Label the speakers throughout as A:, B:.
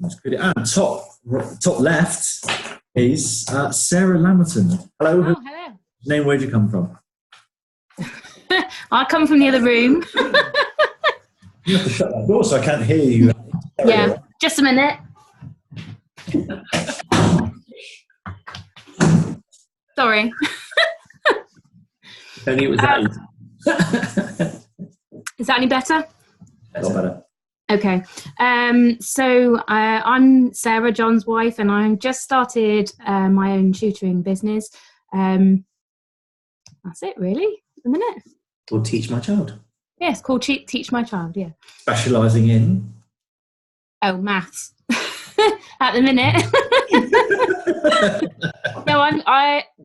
A: That's good. And top left is Sarah Lamberton. Hello.
B: Oh, hello.
A: Name, where'd you come from?
B: I come from the other room.
A: You have to shut that door so I can't hear you.
B: Yeah, just a minute. Sorry.
A: Penny, was that
B: Is that any better?
A: That's better.
B: Okay. So I'm Sarah, John's wife, and I just started my own tutoring business. That's it, really, at the minute.
A: Or Teach My Child.
B: Yeah, it's called Teach My Child, yeah.
A: Specialising in?
B: Oh, maths. At the minute. No,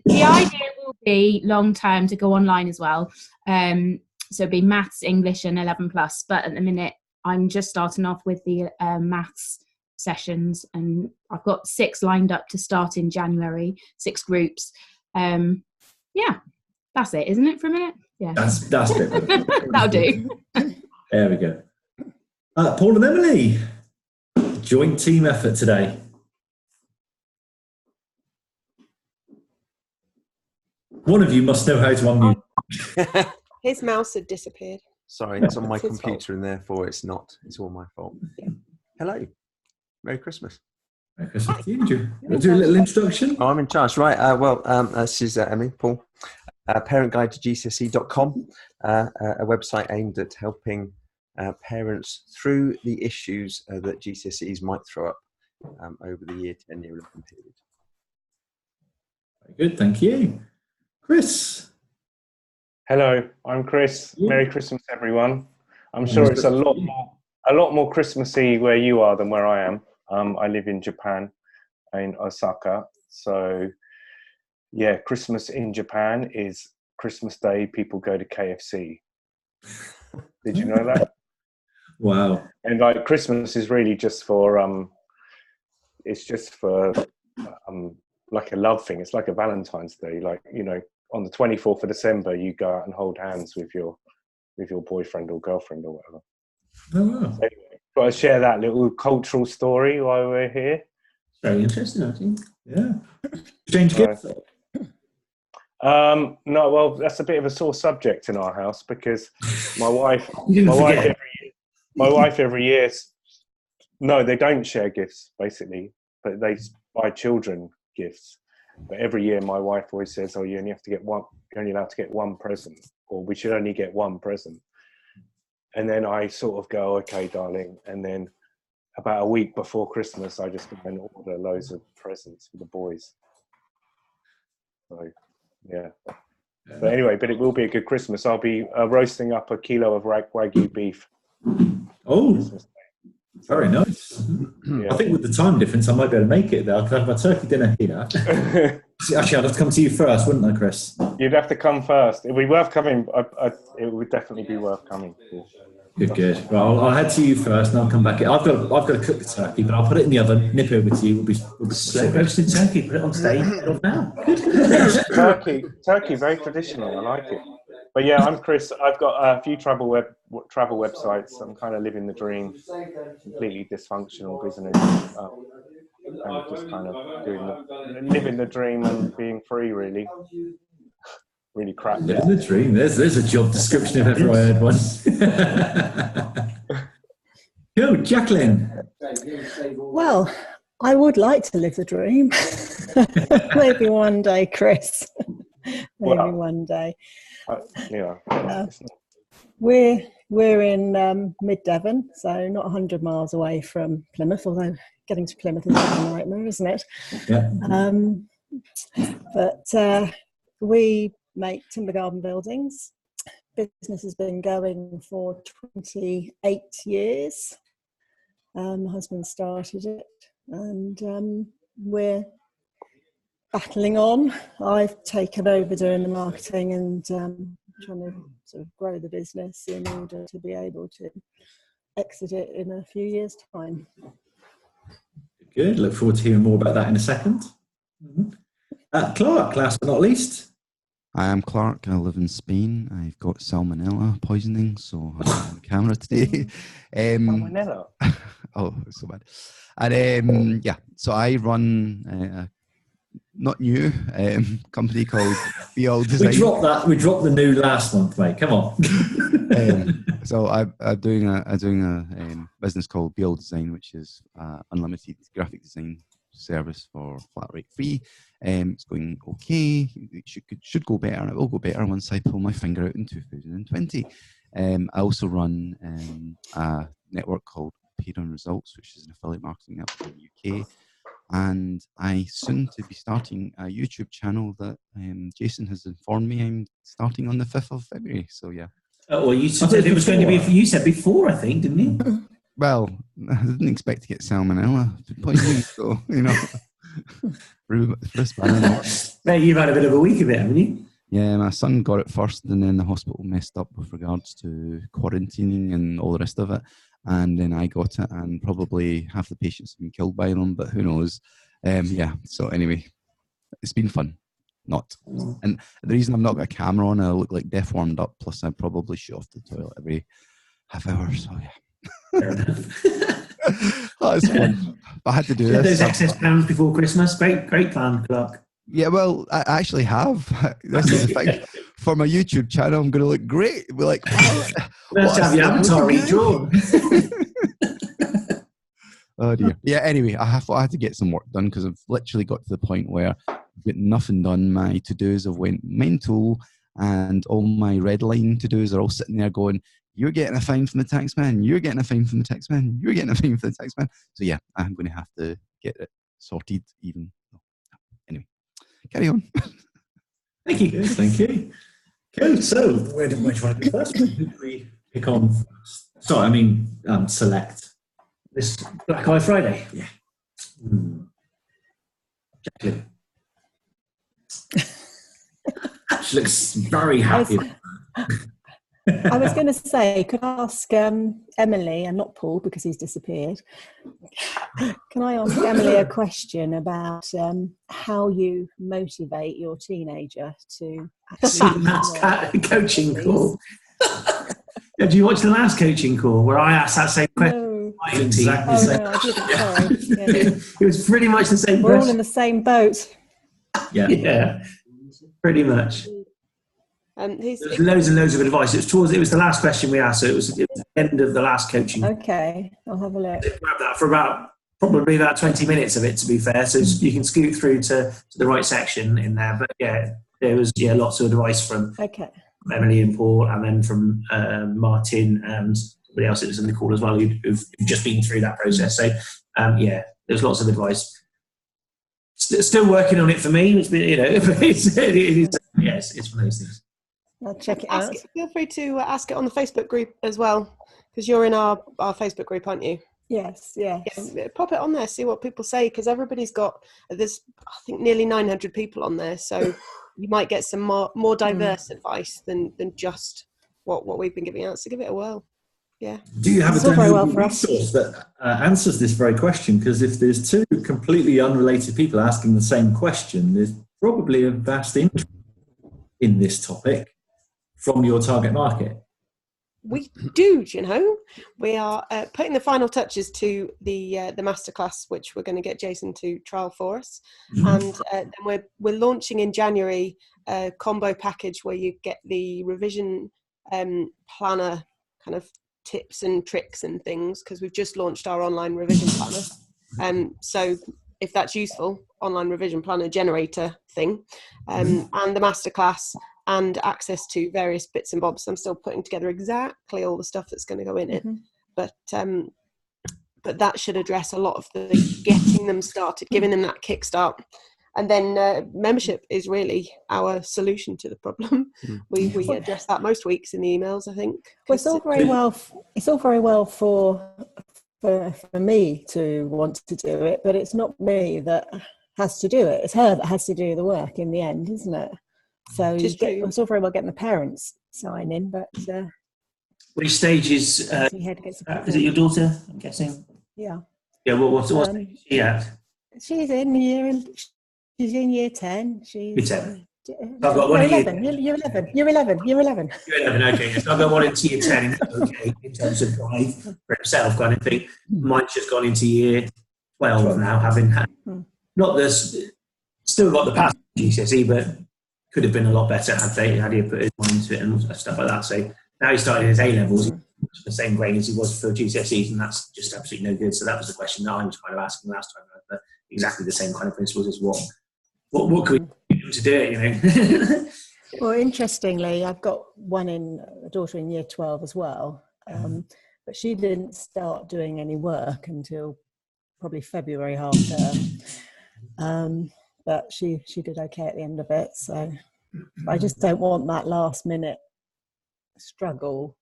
B: the idea will be long term to go online as well. So it'd be maths, English and 11+. But at the minute, I'm just starting off with the maths sessions, and I've got 6 lined up to start in January, 6 groups. Yeah, that's it, isn't it, for a minute? Yeah.
A: That's it.
B: That'll do.
A: There we go. Paul and Emily, joint team effort today. One of you must know how to unmute.
C: His mouse had disappeared.
D: Sorry, it's on my
C: It's his
D: computer
C: fault.
D: and therefore it's not. It's all my fault. Hello. Merry Christmas.
A: Merry Christmas to you. Do you want to do a little introduction?
D: Oh, I'm in charge. Right. This is Emily, Paul. Parentguide to GCSE.com, a website aimed at helping parents through the issues that GCSEs might throw up over the year 10-year Olympic period.
A: Very good, thank you. Chris.
E: Hello, I'm Chris. Merry Christmas, everyone. I'm sure it's a lot more Christmassy where you are than where I am. I live in Japan, in Osaka. So, yeah, Christmas in Japan is Christmas Day. People go to KFC. Did you know that?
A: Wow.
E: And like Christmas is really just for it's just for like a love thing. It's like a Valentine's Day. Like, you know, on the 24th of December, you go out and hold hands with your boyfriend or girlfriend or whatever.
A: Oh, wow.
E: So anyway, got to share that little cultural story while we're here.
A: Very interesting, I think. Yeah. Exchange gifts?
E: No, well, that's a bit of a sore subject in our house because my wife every year. No, they don't share gifts basically, but they buy children gifts. But every year, my wife always says, "Oh, you only have to get one. You're only allowed to get one present, or we should only get one present." And then I sort of go, "Okay, darling." And then about a week before Christmas, I just go and order loads of presents for the boys. So, yeah. But anyway, but it will be a good Christmas. I'll be roasting up a kilo of Wagyu beef.
A: Oh,
E: Christmas Day.
A: very nice.
E: Yeah.
A: I think with the time difference, I might be able to make it there. I could have my turkey dinner here. Actually, I'd have to come to you first, wouldn't I, Chris?
E: You'd have to come first. It'd be worth coming. It would definitely be worth coming.
A: Good. Well, I'll head to you first, and I'll come back. I've got to cook the turkey, but I'll put it in the oven. Nip over to you. We'll be slow roasted turkey. Put it on stage. Now.
E: Turkey, very traditional. I like it. But yeah, I'm Chris. I've got a few travel websites. I'm kind of living the dream. Completely dysfunctional business, and just kind of living the dream and being free. Really crap.
A: Living the dream. There's a job description if ever I heard one. Cool, Jacqueline.
C: Well, I would like to live the dream. Maybe one day, Chris. Maybe one day. We're in mid Devon, so not 100 miles away from Plymouth, although getting to Plymouth is a nightmare, isn't it?
A: Yeah.
C: But we make timber garden buildings. Business has been going for 28 years. My husband started it, and we're battling on. I've taken over doing the marketing and trying to sort of grow the business in order to be able to exit it in a few years' time.
A: Good. Look forward to hearing more about that in a second. Clark, last but not least.
F: Hi, I'm Clark. I live in Spain. I've got salmonella poisoning, so I'm on camera today.
E: Salmonella?
F: Oh, it's so bad. And yeah, so I run a not new company called Be All Design.
A: We dropped the new last month, mate. Come on.
F: So I'm doing a business called Be All Design, which is unlimited graphic design service for flat rate free. It's going okay. It should go better, and it will go better once I pull my finger out in 2020. I also run a network called Paid on Results, which is an affiliate marketing network in the UK. And I soon to be starting a YouTube channel that Jason has informed me I'm starting on the 5th of February. So yeah.
A: Well, you said it was going to be. You said before, I think, didn't you?
F: Well, I didn't expect to get salmonella poisoning, so you know.
A: Mate, you've had a bit of a week of it, haven't you?
F: Yeah, my son got it first, and then the hospital messed up with regards to quarantining and all the rest of it. And then I got it, and probably half the patients have been killed by them, but who knows? Yeah, so anyway, it's been fun. Not. And the reason I've not got a camera on, I look like deaf warmed up, plus I probably shoot off the toilet every half hour, so yeah.
A: Fair enough.
F: Oh, it's fun. But I had to do this.
A: Those excess pounds before Christmas. Great plan, Clark.
F: Yeah, well, I actually have. This is the thing. For my YouTube channel, I'm going to look great. We're like,
A: Let's have your avatar redrawn.
F: Oh dear. Yeah. Anyway, I had to get some work done because I've literally got to the point where I've got nothing done. My to-dos have went mental, and all my red line to-dos are all sitting there going, "You're getting a fine from the taxman. You're getting a fine from the taxman. You're getting a fine from the taxman." So yeah, I'm going to have to get it sorted. Even anyway, carry on.
A: Thank you. Thank you. Cool. So, where do you want to go first? Who do we pick on first? Sorry, I mean, select. This Black Eye Friday. Yeah. Jacqueline. She looks very happy.
C: I was going to say, could I ask Emily, and not Paul because he's disappeared, can I ask Emily a question about how you motivate your teenager to actually
A: That's coaching call. Did you watch the last coaching call where I asked that same question?
C: No.
A: Exactly.
C: Oh, no, I didn't. Sorry. Yeah.
A: It was pretty much the same
C: We're all
A: question.
C: in the same boat.
A: Yeah, pretty much.
G: He's,
A: There's loads and loads of advice. It was the last question we asked, so it was the end of the last coaching.
C: Okay, I'll have a look.
A: Grab that for probably about 20 minutes of it, to be fair. So you can scoot through to the right section in there. But yeah, there was lots of advice from
C: Okay.
A: Emily and Paul, and then from Martin and somebody else that was in the call as well who've just been through that process. So there's lots of advice. Still working on it for me. It's been, it's one of those things.
C: I'll check it out.
G: feel free to ask it on the Facebook group as well, because you're in our Facebook group, aren't you?
C: Yes.
G: Yeah, pop it on there, see what people say, because everybody's got, there's I think nearly 900 people on there, so you might get some more diverse advice than just what we've been giving out. So give it a whirl. Yeah.
A: Do you have
C: It's
A: a
C: all very well
A: downloadable
C: for us.
A: resource that answers this very question? Because if there's two completely unrelated people asking the same question, there's probably a vast interest in this topic from your target market.
G: We do, we are putting the final touches to the masterclass, which we're going to get Jason to trial for us, and then we're launching in January a combo package where you get the revision planner kind of tips and tricks and things, because we've just launched our online revision planner. So if that's useful, online revision planner generator thing, and the masterclass, and access to various bits and bobs. I'm still putting together exactly all the stuff that's going to go in it, but that should address a lot of the getting them started, giving them that kickstart, and then membership is really our solution to the problem. We address that most weeks in the emails, I think.
C: Well, it's all very well. It's all very well for me to want to do it, but it's not me that has to do it. It's her that has to do the work in the end, isn't it? So it's all very well getting the parents sign in, but
A: Which stage is it your daughter, I'm guessing?
C: Yeah.
A: Yeah, what's she at?
C: She's in year 10. She's
A: Year 10. I've got one
C: You're
A: in year
C: 11. You're 11. You're 11. You're 11.
A: Year 11, okay. So I've got one into year 10, okay, in terms of drive for himself kind of thing. Mine's just gone into year 12 now, having had, not this, still got the pass GCSE, but could have been a lot better had he put his mind into it and stuff like that. So now he's starting his A-levels, the same grade as he was for GCSEs, and that's just absolutely no good. So that was the question that I was kind of asking last time, but exactly the same kind of principles as what could we do to do it, you know?
C: Well, interestingly, I've got a daughter in year 12 as well, but she didn't start doing any work until probably February half term. But she did okay at the end of it. So I just don't want that last minute struggle.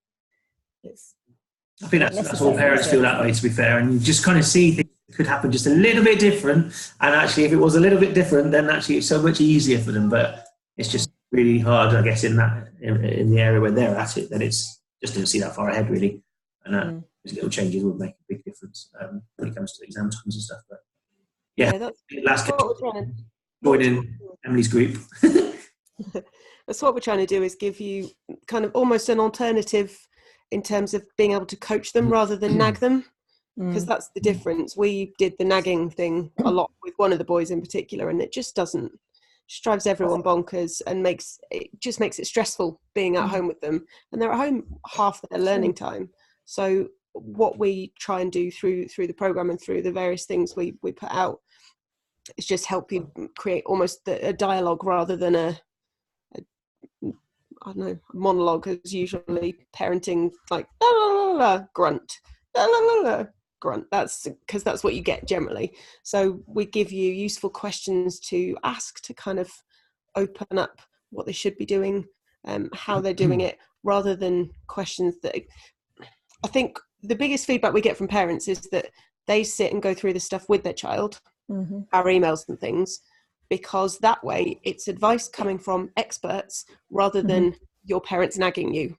A: I think that's all parents feel that way, to be fair, and you just kind of see things that could happen just a little bit different. And actually, if it was a little bit different, then actually it's so much easier for them. But it's just really hard, I guess, in the area where they're at it, that it's just didn't see that far ahead really. And those little changes would make a big difference when it comes to exam times and stuff. But yeah, last join in Emily's group.
G: That's what we're trying to do, is give you kind of almost an alternative in terms of being able to coach them rather than nag them, because that's the difference. We did the nagging thing a lot with one of the boys in particular, and it just drives everyone bonkers and makes it stressful being at home with them, and they're at home half their learning time. So what we try and do through the program and through the various things we put out is just help you create almost a dialogue rather than a I don't know, monologue is usually parenting, like la, la, la, la, grunt, la, la, la, la, grunt. That's because that's what you get generally. So we give you useful questions to ask to kind of open up what they should be doing, how they're doing it, rather than questions that I think the biggest feedback we get from parents is that they sit and go through this stuff with their child, our emails and things, because that way it's advice coming from experts rather than your parents nagging you.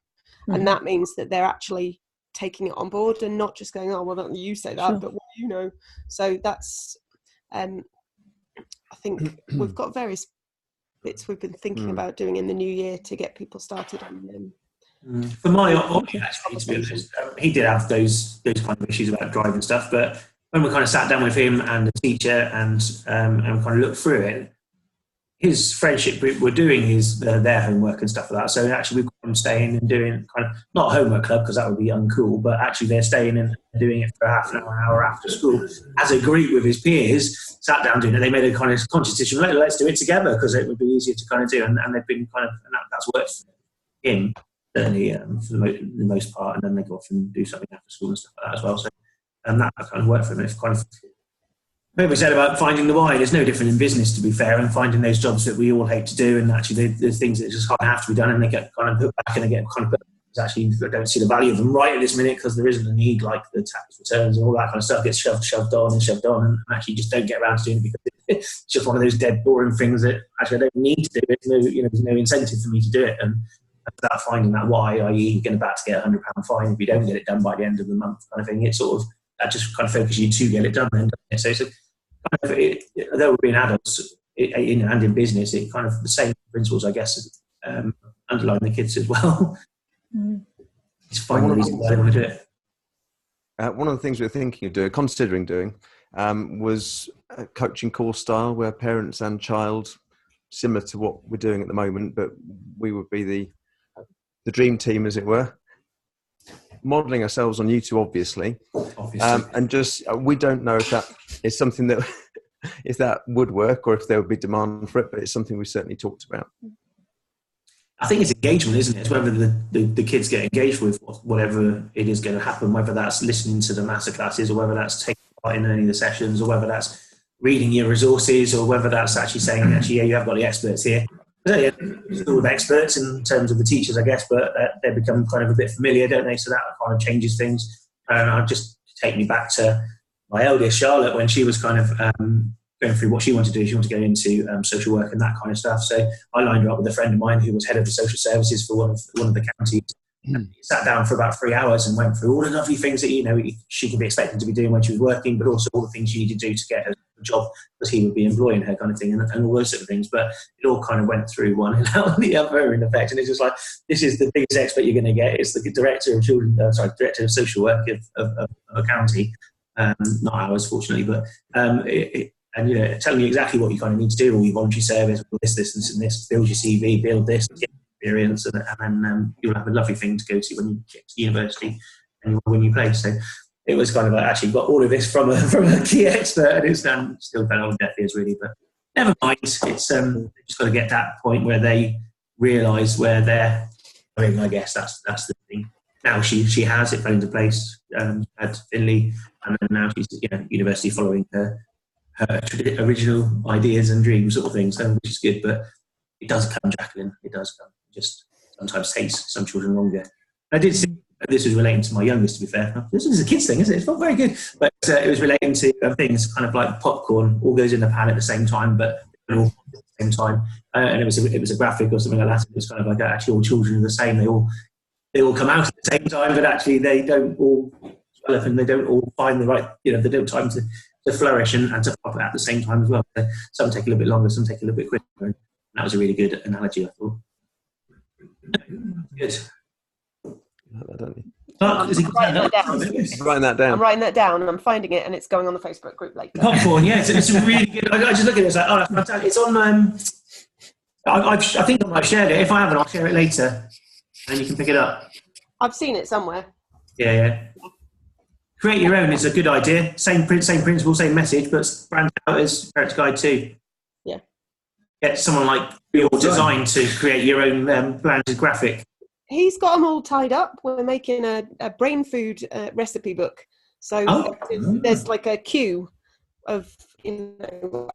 G: And that means that they're actually taking it on board and not just going, oh, well, don't you say that, but what do you know? So that's, I think we've got various bits we've been thinking about doing in the new year to get people started on them.
A: For my Ollie, actually, to be honest, he did have those kind of issues about driving stuff, but when we kind of sat down with him and the teacher and kind of looked through it, his friendship group were doing their homework and stuff like that. So actually, we've got them staying and doing kind of not a homework club because that would be uncool, but actually they're staying and doing it for half an hour after school as a group with his peers. Sat down doing it. They made a kind of conscious decision. Let's do it together because it would be easier to kind of do. And they've been kind of that's worked for him certainly for the most part. And then they go off and do something after school and stuff like that as well. So. And that kind of worked for them. It's kind of, like we said about finding the why, there's no different in business, to be fair, and finding those jobs that we all hate to do, and actually there's things that just kind of have to be done, and they get kind of put back and they get kind of put, actually I don't see the value of them right at this minute because there isn't a need, like the tax returns and all that kind of stuff gets shoved on, and actually just don't get around to doing it because it's just one of those dead boring things that actually I don't need to do it. There's no incentive for me to do it, and that finding that why, i.e. you're going to get £100 fine if you don't get it done by the end of the month kind of thing, it's sort of that just kind of focuses you to get it done. And so kind of there will be in adults and in business, it kind of the same principles, I guess, underlying the kids as well. It's finding the reason why they want to do it.
D: One of the things we were considering doing, was a coaching course style where parents and child, similar to what we're doing at the moment, but we would be the dream team, as it were. Modelling ourselves on YouTube, obviously. And just we don't know if that is something that if that would work or if there would be demand for it, but it's something we certainly talked about.
A: I think it's engagement, isn't it? It's whether the kids get engaged with whatever it is going to happen, whether that's listening to the masterclasses or whether that's taking part in any of the sessions or whether that's reading your resources or whether that's actually saying, yeah, you have got the experts here. Yeah, still with experts in terms of the teachers, I guess, but they become kind of a bit familiar, don't they? So that kind of changes things. And I'll just take me back to my eldest, Charlotte, when she was kind of going through what she wanted to do. She wanted to go into social work and that kind of stuff. So I lined her up with a friend of mine who was head of the social services for one of the counties. Sat down for about 3 hours and went through all the lovely things that she could be expected to be doing when she was working, but also all the things she needed to do to get her job because he would be employing her, kind of thing, and all those sort of things. But it all kind of went through one and out the other in effect. And it's just like, this is the biggest expert you're going to get. It's the director of social work of a county, not ours, fortunately, but and telling you exactly what you kind of need to do, all your voluntary service, this and this, build your CV, build this, get experience, and then you'll have a lovely thing to go to when you get to university and when you play. So it was kind of actually got all of this from a key expert, and it's still fell on deaf ears really, but never mind. It's just got to get to that point where they realise where they're going. I guess that's the thing. Now she has, it fell into place at Finley, and then now she's university following her original ideas and dreams sort of thing, so which is good. But it does come, Jacqueline. It does come. It just sometimes takes some children longer. I did see this was relating to my youngest, to be fair. This is a kid's thing, isn't it? It's not very good. But it was relating to things kind of like popcorn, all goes in the pan at the same time, but all at the same time. And it was a graphic or something like that. It was kind of like actually all children are the same. They all come out at the same time, but actually they don't all develop and they don't all find the right, they don't have time to flourish and to pop at the same time as well. So some take a little bit longer, some take a little bit quicker. And that was a really good analogy, I thought. Good.
G: I'm writing that down. I'm writing that down and I'm finding it and it's going on the Facebook group later.
A: Popcorn, yeah, it's really good. I just look at it, it's like, oh, that's fantastic. It's on, I think I might have shared it. If I haven't, I'll share it later and you can pick it up.
G: I've seen it somewhere.
A: Yeah. Create your own is a good idea. Same principle, same message, but brand out as Parents Guide 2.
G: Yeah.
A: Get someone like Your Design to create your own branded graphic.
G: He's got them all tied up. We're making a brain food recipe book. So there's like a queue of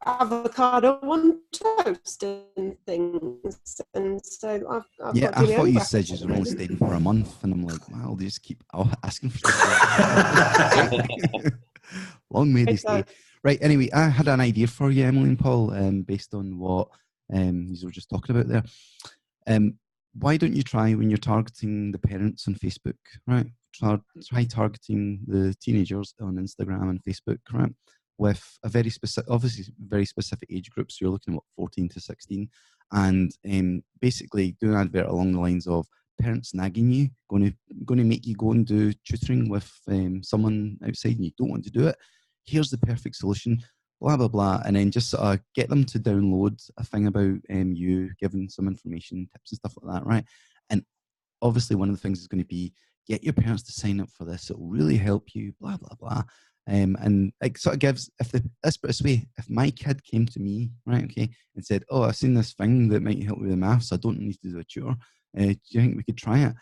G: avocado on toast and things. And so I've got
F: I thought you said you were only staying for a month, and I'm like, wow, they just keep asking for stuff. Long may they stay. Right, anyway, I had an idea for you, Emily and Paul, based on what you were just talking about there. Why don't you try, when you're targeting the parents on Facebook, right? Try targeting the teenagers on Instagram and Facebook, right? With a very specific age group. So you're looking at 14 to 16, and basically do an advert along the lines of parents nagging you, going to make you go and do tutoring with someone outside, and you don't want to do it. Here's the perfect solution. Blah blah blah, and then just sort of get them to download a thing about you, giving some information, tips and stuff like that, right? And obviously, one of the things is going to be get your parents to sign up for this. It will really help you. Blah blah blah. And it sort of gives, if my kid came to me, right, okay, and said, oh, I've seen this thing that might help me with maths, I don't need to do a tutor, do you think we could try it?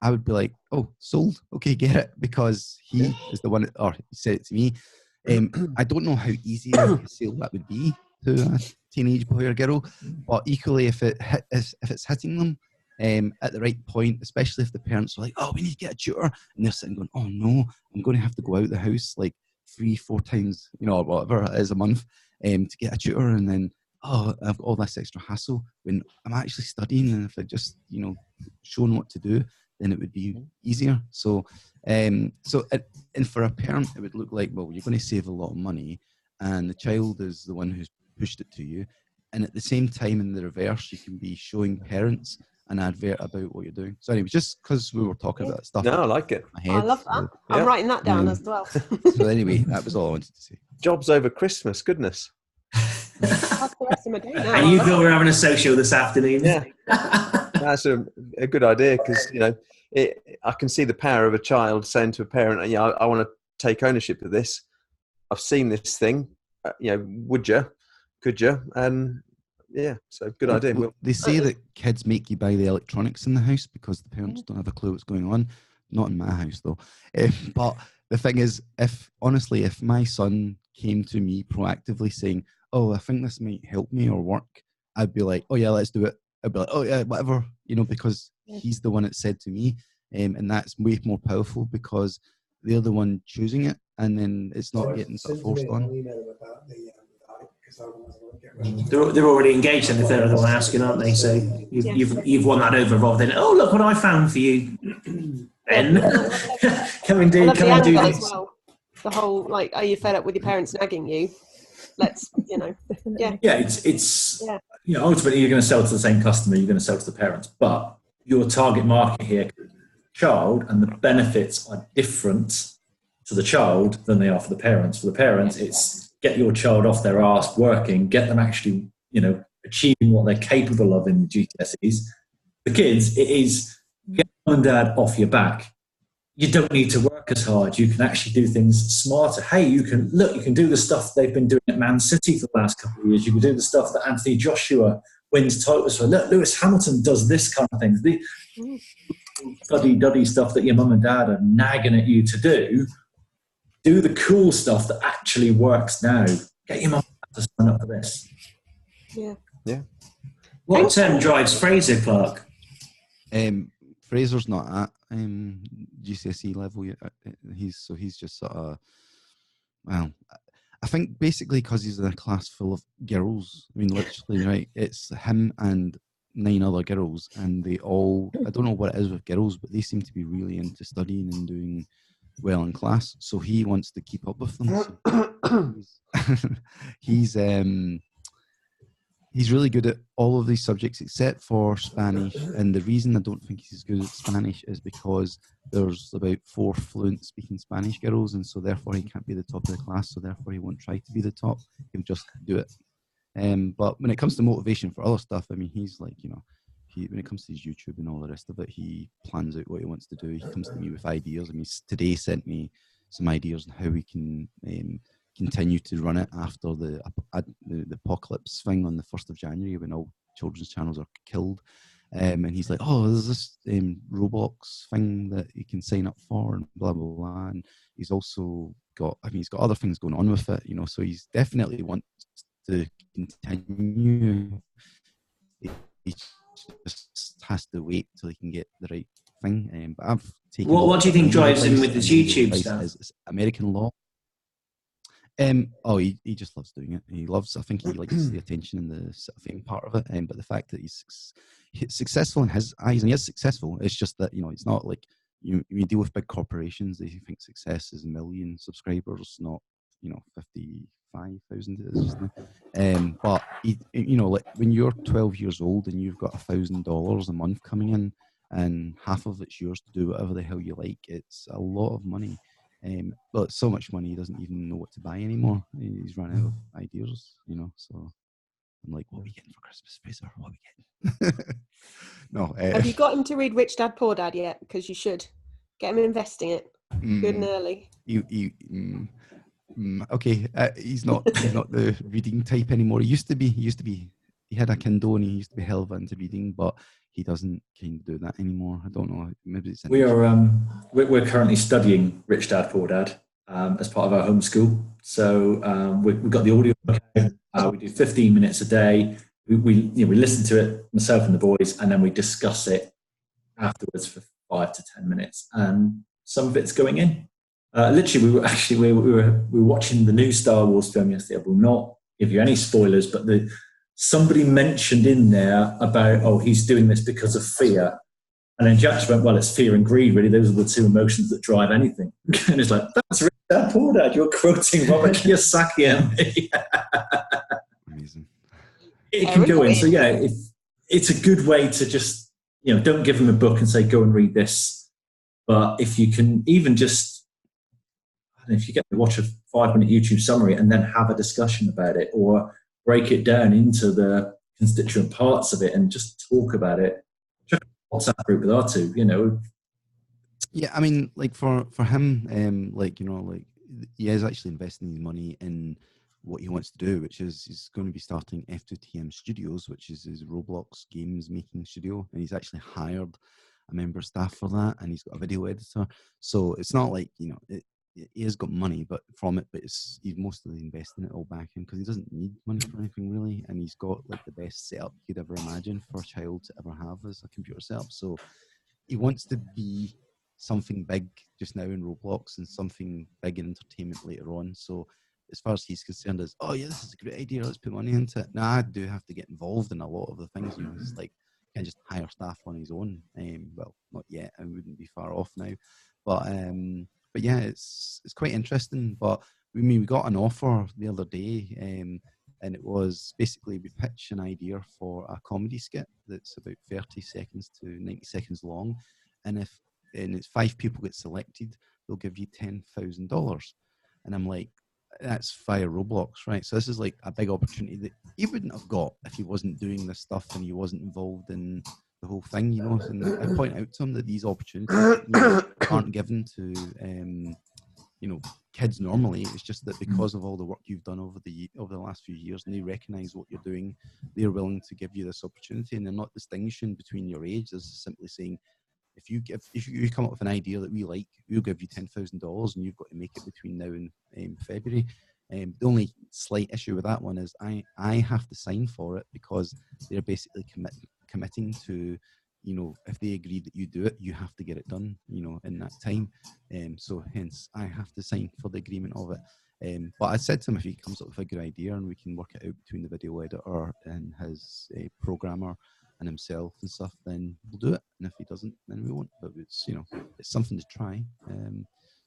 F: I would be like, oh, sold, okay, get it, because he is the one, or he said it to me. I don't know how easy a sale that would be to a teenage boy or girl, but equally if it's hitting them at the right point, especially if the parents are like, oh, we need to get a tutor, and they're sitting going, oh no, I'm going to have to go out the house like 3-4 times, or whatever it is a month, to get a tutor, and then I've got all this extra hassle when I'm actually studying, and if I just shown what to do, then it would be easier. So and for a parent, it would look like, well, you're going to save a lot of money, and the child is the one who's pushed it to you, and at the same time, in the reverse, you can be showing parents an advert about what you're doing. So anyway, just because we were talking about stuff.
D: No, I like it.
G: I love that. I'm writing that down as well.
F: So anyway, that was all I wanted to say.
D: Jobs over Christmas, goodness.
G: That's the rest of my day now.
A: And you thought we were having a social this afternoon.
D: Yeah. That's a good idea, because I can see the power of a child saying to a parent, I want to take ownership of this. I've seen this thing. Would you? Could you? And so good idea.
F: Well, they say that kids make you buy the electronics in the house because the parents don't have a clue what's going on. Not in my house though. But the thing is, if my son came to me proactively saying, oh, I think this might help me or work, I'd be like, oh yeah, let's do it. I'd be like, oh yeah, whatever, because he's the one that said to me, and that's way more powerful because they're the one choosing it, and then it's not getting sort of forced on.
A: They're already engaged, and if they're the one asking, aren't they? So you've won that over rather than, oh, look what I found for you, Ben. come and do this.
G: Well. The whole, like, are you fed up with your parents nagging you? let's, you know, yeah.
A: Yeah, it's
G: Yeah.
A: ultimately you're going to sell to the same customer, you're going to sell to the parents, but your target market here, child, and the benefits are different to the child than they are for the parents. For the parents, it's get your child off their arse working, get them actually, achieving what they're capable of in GCSEs. The kids, it is get mum and dad off your back. You don't need to work as hard. You can actually do things smarter. Hey, you can do the stuff they've been doing at Man City for the last couple of years. You can do the stuff that Anthony Joshua wins titles for. Look, Lewis Hamilton does this kind of thing. The fuddy-duddy stuff that your mum and dad are nagging at you to do. Do the cool stuff that actually works now. Get your mum to sign up for this.
G: Yeah.
D: Yeah.
A: What drives Fraser, Clark?
F: Fraser's not at GCSE level yet. He's just sort of, well, I think basically because he's in a class full of girls. I mean, literally, right? It's him and 9 other girls, and they all, I don't know what it is with girls, but they seem to be really into studying and doing well in class. So he wants to keep up with them. So he's really good at all of these subjects except for Spanish. And the reason I don't think he's good at Spanish is because there's about 4 fluent speaking Spanish girls, and so therefore he can't be the top of the class, so therefore he won't try to be the top. He'll just do it. But when it comes to motivation for other stuff, I mean, he's like, when it comes to his YouTube and all the rest of it, he plans out what he wants to do. He comes to me with ideas. I mean, today sent me some ideas on how we can continue to run it after the apocalypse thing on the 1st of January when all children's channels are killed. And he's like, oh, there's this Roblox thing that you can sign up for and blah, blah, blah. And he's also got, he's got other things going on with it, so he's definitely wants to continue. He just has to wait till he can get the right thing. But I've taken.
A: What do you think drives him with his YouTube stuff?
F: It's American law. He just loves doing it. I think he likes the attention and the sort of fame part of it. But the fact that he's successful in his eyes, and he is successful, it's just that, it's not like you deal with big corporations. They think success is 1 million subscribers, not, 55,000. But like when you're 12 years old and you've got $1,000 a month coming in, and half of it's yours to do whatever the hell you like, it's a lot of money. But so much money he doesn't even know what to buy anymore. He's run out of ideas, so I'm like, what are we getting for Christmas, Fraser? What are we getting? No.
G: Have you got him to read Rich Dad Poor Dad yet? Because you should get him investing it good and early.
F: Okay, he's not the reading type anymore. He used to be. He had a Kindle and he used to be hell into reading, but he doesn't kind of do that anymore. I don't know. Maybe it's
A: we're currently studying Rich Dad Poor Dad as part of our homeschool. So we've got the audio. We do 15 minutes a day. We listen to it, myself and the boys, and then we discuss it afterwards for 5 to 10 minutes. And some of it's going in. Literally, we were watching the new Star Wars film yesterday. I will not give you any spoilers, but somebody mentioned in there about, he's doing this because of fear. And then Jack just went, well, it's fear and greed, really. Those are the 2 emotions that drive anything. And it's like, that's Rich Dad Poor Dad. You're quoting Robert Kiyosaki.
F: Amazing.
A: It can go in. So, yeah, it's a good way to just, don't give them a book and say, go and read this. But if you can even just, if you get to watch a 5-minute YouTube summary and then have a discussion about it, or break it down into the constituent parts of it and just talk about it. WhatsApp group with our 2,
F: Yeah, I mean, like for him, he is actually investing his money in what he wants to do, which is he's going to be starting F2TM Studios, which is his Roblox games making studio, and he's actually hired a member of staff for that, and he's got a video editor. So it's not like he has got money, but he's mostly investing it all back in because he doesn't need money for anything really, and he's got like the best setup you could ever imagine for a child to ever have as a computer setup. So he wants to be something big just now in Roblox and something big in entertainment later on. So as far as he's concerned, this is a great idea, let's put money into it. Now I do have to get involved in a lot of the things. It's like he can't just hire staff on his own. Well, not yet. I wouldn't be far off now, but yeah, it's quite interesting. But we got an offer the other day, and it was basically we pitch an idea for a comedy skit that's about 30 seconds to 90 seconds long, and it's 5 people get selected, they'll give you $10,000, and I'm like, that's via Roblox, right? So this is like a big opportunity that he wouldn't have got if he wasn't doing this stuff and he wasn't involved in the whole thing, you know. And I point out to him that these opportunities aren't given to kids normally. It's just that because of all the work you've done over the last few years, and they recognise what you're doing, they're willing to give you this opportunity, and they're not distinguishing between your age. They're simply saying, if you come up with an idea that we like, we'll give you $10,000, and you've got to make it between now and February. The only slight issue with that one is I have to sign for it, because they're basically committing to, if they agree that you do it, you have to get it done, in that time. So hence I have to sign for the agreement of it. But I said to him, if he comes up with a good idea and we can work it out between the video editor and his programmer and himself and stuff, then we'll do it. And if he doesn't, then we won't. But it's it's something to try.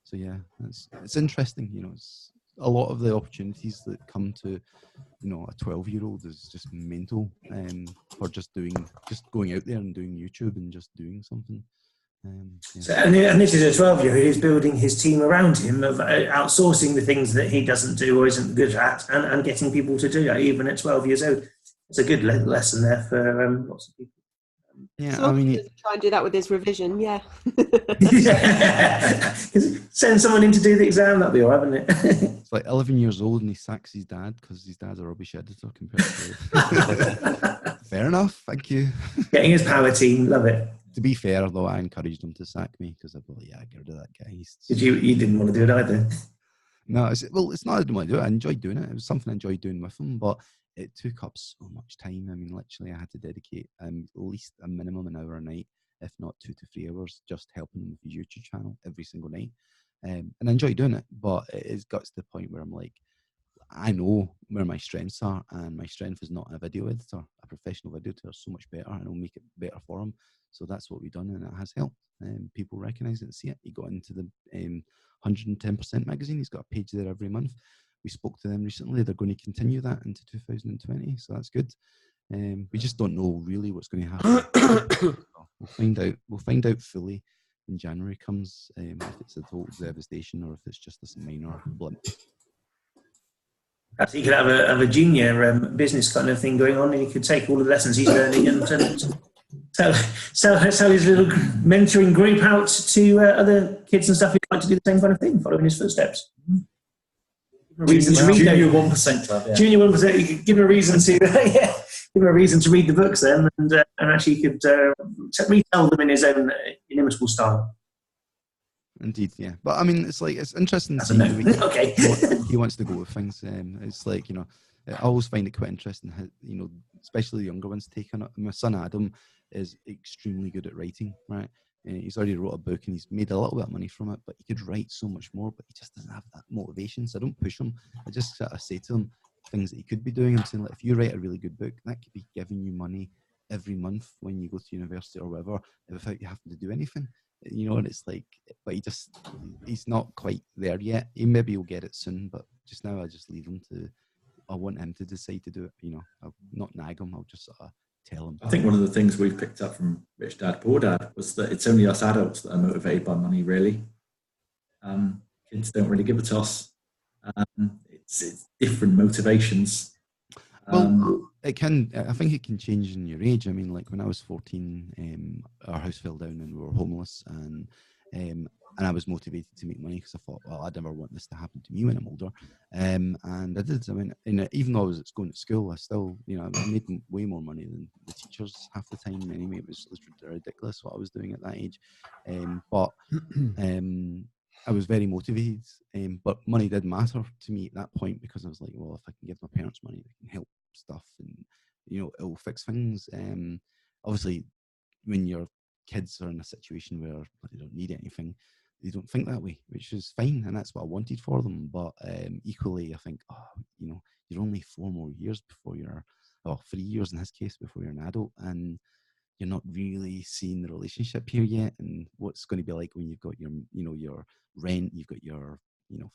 F: So yeah, it's interesting. It's a lot of the opportunities that come to a 12-year-old is just mental, for just going out there and doing YouTube and just doing something. Yeah.
A: So, and this is a 12-year-old who's building his team around him, of outsourcing the things that he doesn't do or isn't good at, and getting people to do that even at 12 years old. It's a good lesson there for lots of people.
F: Yeah,
G: so try and do that with his revision. Yeah.
A: Yeah. Send someone in to do the exam, that'd be all right, wouldn't it?
F: It's like 11 years old and he sacks his dad because his dad's a rubbish editor compared to. Fair enough, thank you.
A: Getting his power team, love it.
F: To be fair, though, I encouraged him to sack me because I thought, yeah, get rid of that guy.
A: You didn't want to do it either?
F: No, it's not I didn't want to do it. I enjoyed doing it. It was something I enjoyed doing with him, but it took up so much time. I mean, literally, I had to dedicate at least a minimum an hour a night, if not 2 to 3 hours, just helping him with his YouTube channel every single night. And I enjoy doing it, but it's got to the point where I'm like, I know where my strengths are, and my strength is not a video editor. A professional video editor is so much better, and it'll make it better for him. So that's what we've done, and it has helped. People recognise it and see it. He got into the 110% magazine. He's got a page there every month. We spoke to them recently. They're going to continue that into 2020, so that's good. We just don't know really what's going to happen. We'll find out. We'll find out fully when January comes, if it's a total devastation or if it's just this minor blimp.
A: Perhaps he could have a junior business kind of thing going on, and he could take all the lessons he's learning and sell his little mentoring group out to other kids and stuff who'd like to do the same kind of thing, following his footsteps.
H: Junior 1% club. Yeah.
A: Junior 1%. You could give him a reason to, give him a reason to read the books then, and actually he could retell them in his own inimitable style.
F: Indeed, yeah. But I mean, it's interesting to
A: That's
F: see
A: okay.
F: what he wants to go with things. It's like, I always find it quite interesting how, especially the younger ones take on it. My son Adam is extremely good at writing, right? He's already wrote a book and he's made a little bit of money from it, but he could write so much more, but he just doesn't have that motivation. So I don't push him. I just sort of say to him things that he could be doing. I'm saying, like, if you write a really good book, that could be giving you money every month when you go to university or whatever, without you having to do anything. And it's like, but he's not quite there yet. Maybe he'll get it soon, but just now I just leave him I want him to decide to do it. I'll not nag him, I'll just sort of tell him.
H: I think one of the things we've picked up from Rich Dad Poor Dad was that it's only us adults that are motivated by money, really. Kids don't really give a toss. It's different motivations.
F: Well, I think it can change in your age. I mean, like when I was 14, our house fell down and we were homeless, and I was motivated to make money because I thought, well, I'd never want this to happen to me when I'm older. And I did. I mean, even though I was going to school, I still, I made way more money than the teachers half the time anyway. It was ridiculous what I was doing at that age. But I was very motivated. But money did matter to me at that point, because I was like, well, if I can give my parents money, they can help stuff, and it'll fix things. Obviously, when your kids are in a situation where they don't need anything, they don't think that way, which is fine, and that's what I wanted for them. But equally, I think, you're only 4 more years before 3 years in his case before you're an adult, and you're not really seeing the relationship here yet, and what's going to be like when you've got your rent, you've got your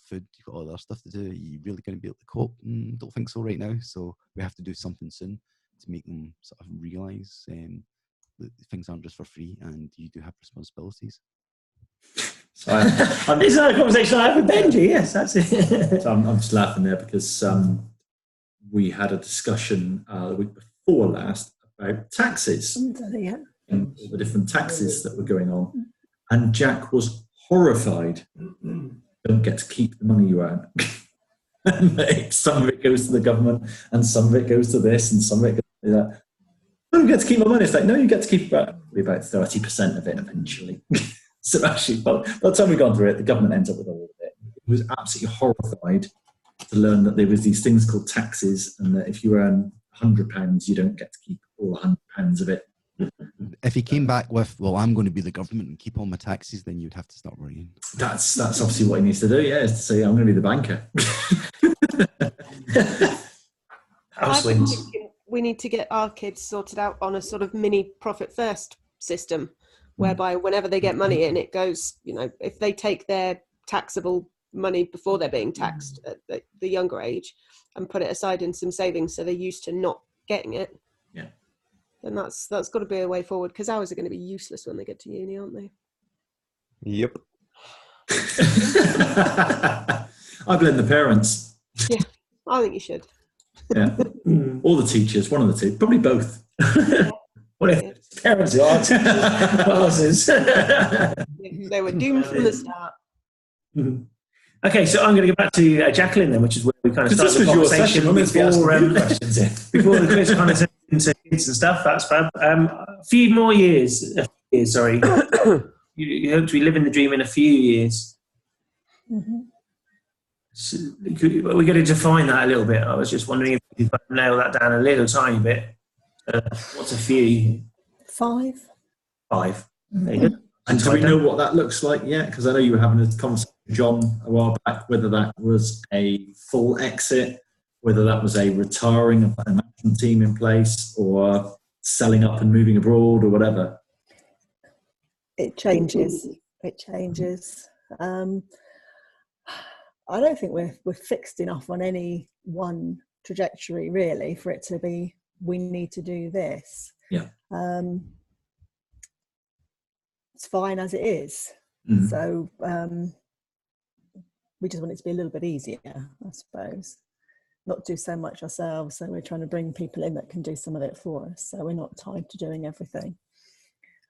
F: food, you've got all other stuff to do. Are you really going to be able to cope? Don't think so right now. So we have to do something soon to make them sort of realise that things aren't just for free, and you do have responsibilities.
A: So this is a conversation I have with Benji. Yes, that's it.
H: So I'm just laughing there because we had a discussion the week before last about taxes and all the different taxes that were going on, and Jack was horrified. Don't get to keep the money you earn. Some of it goes to the government, and some of it goes to this, and some of it goes to that. I don't get to keep my money. It's like, no, you get to keep about 30% of it eventually. So actually, by the time we've gone through it, the government ends up with all of it. It was absolutely horrified to learn that there was these things called taxes, and that if you earn £100, you don't get to keep all £100 of it.
F: If he came back with, well, I'm going to be the government and keep all my taxes, then you'd have to start worrying.
H: That's obviously what he needs to do, is to say, I'm going to be the banker.
G: I think we need to get our kids sorted out on a sort of mini profit first system, whereby whenever they get money in, it goes, if they take their taxable money before they're being taxed at the younger age and put it aside in some savings so they're used to not getting it.
H: Yeah.
G: Then that's got to be a way forward, because ours are going to be useless when they get to uni, aren't they?
D: Yep.
H: I blame the parents.
G: Yeah, I think you should.
H: Yeah. Or the teachers, one of the two, probably both.
A: What if parents are classes?
G: They were doomed from the start.
A: Okay, so I'm going to go back to Jacqueline then, which is where we kind of started the conversation before the quiz kind of turned into kids and stuff. That's fab. A few more years. Sorry, you hope to be living the dream in a few years.
C: Mm-hmm.
A: So, we're going to define that a little bit. I was just wondering if you could nail that down a little tiny bit. What's a few?
C: 5.
A: 5. There you go.
H: And do we know what that looks like yet? Because I know you were having a conversation with John a while back, whether that was a full exit, whether that was a retiring of a management team in place, or selling up and moving abroad, or whatever.
C: It changes. I don't think we're fixed enough on any one trajectory, really, for it to be, we need to do this.
H: Yeah.
C: It's fine as it is.
H: Mm.
C: So we just want it to be a little bit easier, I suppose. Not do so much ourselves, so we're trying to bring people in that can do some of it for us, so we're not tied to doing everything.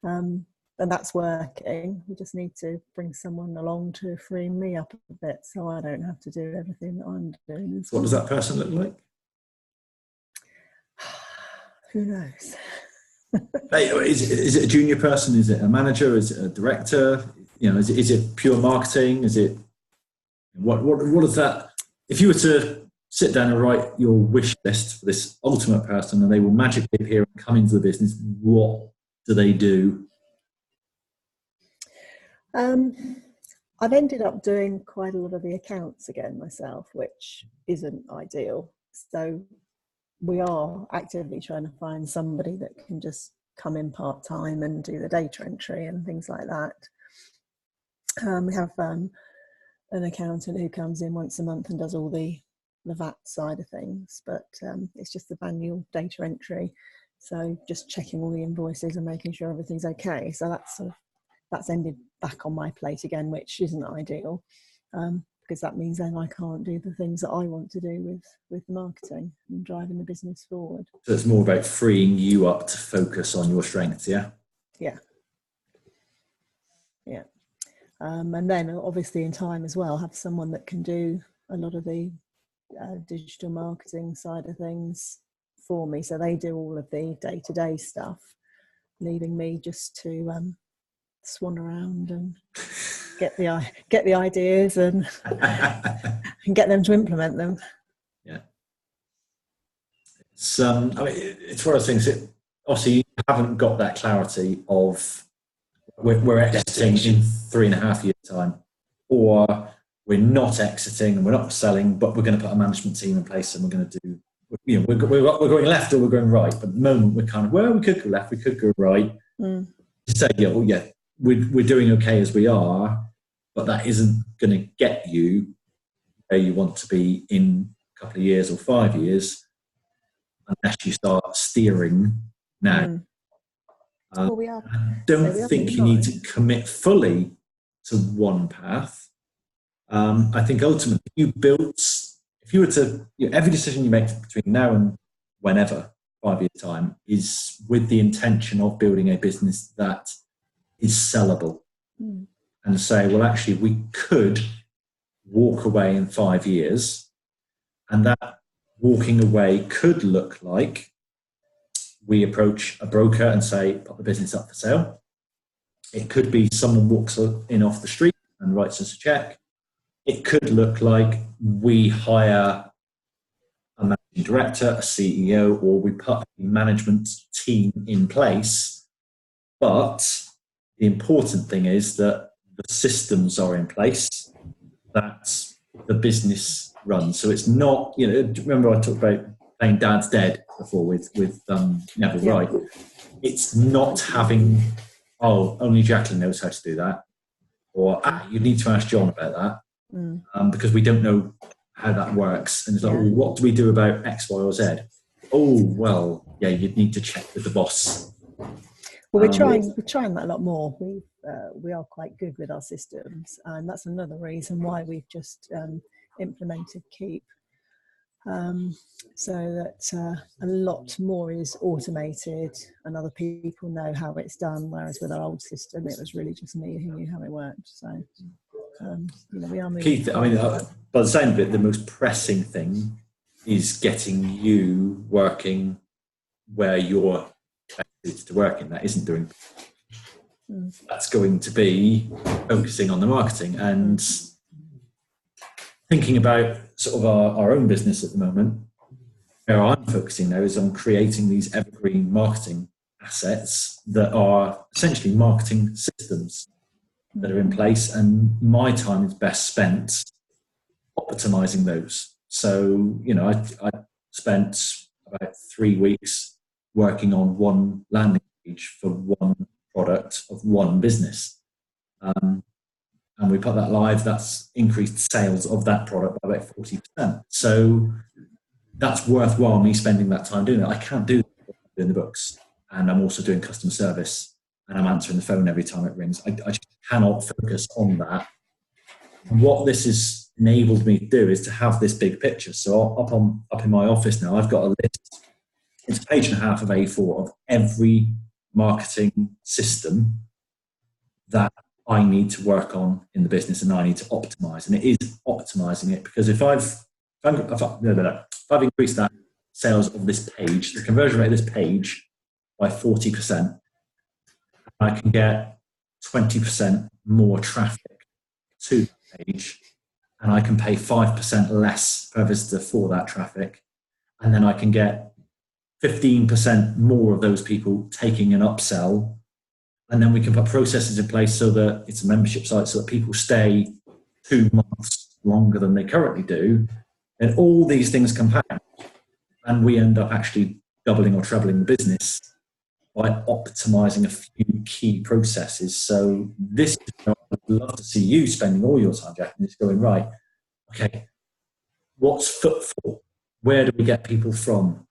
C: And that's working. We just need to bring someone along to free me up a bit, so I don't have to do everything that I'm doing.
H: What does that person look like?
C: Who knows?
H: Is it a junior person? Is it a manager? Is it a director? Is it pure marketing? Is it what is that? If you were to sit down and write your wish list for this ultimate person, and they will magically appear and come into the business, what do they do?
C: I've ended up doing quite a lot of the accounts again myself, which isn't ideal. So we are actively trying to find somebody that can just come in part-time and do the data entry and things like that. We have an accountant who comes in once a month and does all the VAT side of things, but it's just the manual data entry. So just checking all the invoices and making sure everything's okay. So that's ended back on my plate again, which isn't ideal. Because that means then I can't do the things that I want to do with marketing and driving the business forward.
H: So it's more about freeing you up to focus on your strengths, yeah?
C: Yeah. And then obviously in time as well, have someone that can do a lot of the digital marketing side of things for me. So they do all of the day-to-day stuff, leaving me just to swan around and get the ideas and get them to implement them.
H: Yeah, it's it's one of those things. Obviously, you haven't got that clarity of we're exiting in 3.5 years' time, or we're not exiting and we're not selling, but we're going to put a management team in place and we're going to do. We're going left or we're going right. But at the moment, we're kind of we could go left, we could go right.
C: Mm.
H: Say we're doing okay as we are, but that isn't going to get you where you want to be in a couple of years or 5 years unless you start steering now.
C: Well, we are.
H: I don't think you need to commit fully to one path. I think ultimately, if you were to, every decision you make between now and whenever, 5 years time, is with the intention of building a business that is sellable. And say, well, actually, we could walk away in 5 years, and that walking away could look like we approach a broker and say, put the business up for sale. It could be someone walks in off the street and writes us a check. It could look like we hire a managing director, a CEO, or we put a management team in place. But the important thing is that the systems are in place, that the business runs. So it's not, remember I talked about playing Dad's Dead before with Neville Wright. It's not having, only Jacqueline knows how to do that. Or, you need to ask John about that. Because we don't know how that works. And it's like, well, what do we do about X, Y, or Z? Oh, well, you'd need to check with the boss.
C: Well, we're trying that a lot more. We are quite good with our systems, and that's another reason why we've just implemented Keep, so that a lot more is automated and other people know how it's done, whereas with our old system it was really just me who knew how it worked. So we are moving.
H: Keith, by the sound of it, the most pressing thing is getting you working where you're to work in. That isn't doing. That's going to be focusing on the marketing and thinking about sort of our own business at the moment. Where I'm focusing now is on creating these evergreen marketing assets that are essentially marketing systems that are in place, and my time is best spent optimizing those. So, I spent about 3 weeks working on one landing page for one product of one business. And we put that live. That's increased sales of that product by about 40%. So that's worthwhile me spending that time doing it. I can't do that in the books. And I'm also doing customer service, and I'm answering the phone every time it rings. I just cannot focus on that. And what this has enabled me to do is to have this big picture. So up in my office now, I've got a list. It's a page and a half of A4 of every marketing system that I need to work on in the business and I need to optimize. And it is optimizing it, because if I've increased that sales of this page, the conversion rate of this page by 40%, I can get 20% more traffic to the page, and I can pay 5% less per visitor for that traffic. And then I can get 15% more of those people taking an upsell. And then we can put processes in place so that it's a membership site, so that people stay 2 months longer than they currently do. And all these things compound, and we end up actually doubling or trebling the business by optimizing a few key processes. So this is where I'd love to see you spending all your time, Jack, and just going, right, okay, what's footfall? Where do we get people from?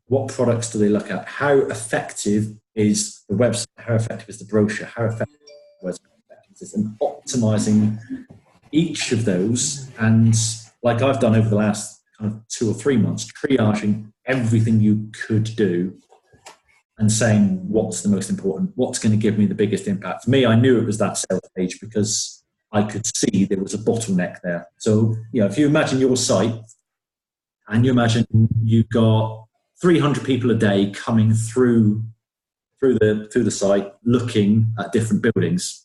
H: What products do they look at? How effective is the website? How effective is the brochure? How effective is this? And optimizing each of those, and like I've done over the last kind of 2 or 3 months, triaging everything you could do and saying what's the most important, what's going to give me the biggest impact. For me, I knew it was that sales page because I could see there was a bottleneck there. So, if you imagine your site and you imagine you've got 300 people a day coming through the site looking at different buildings.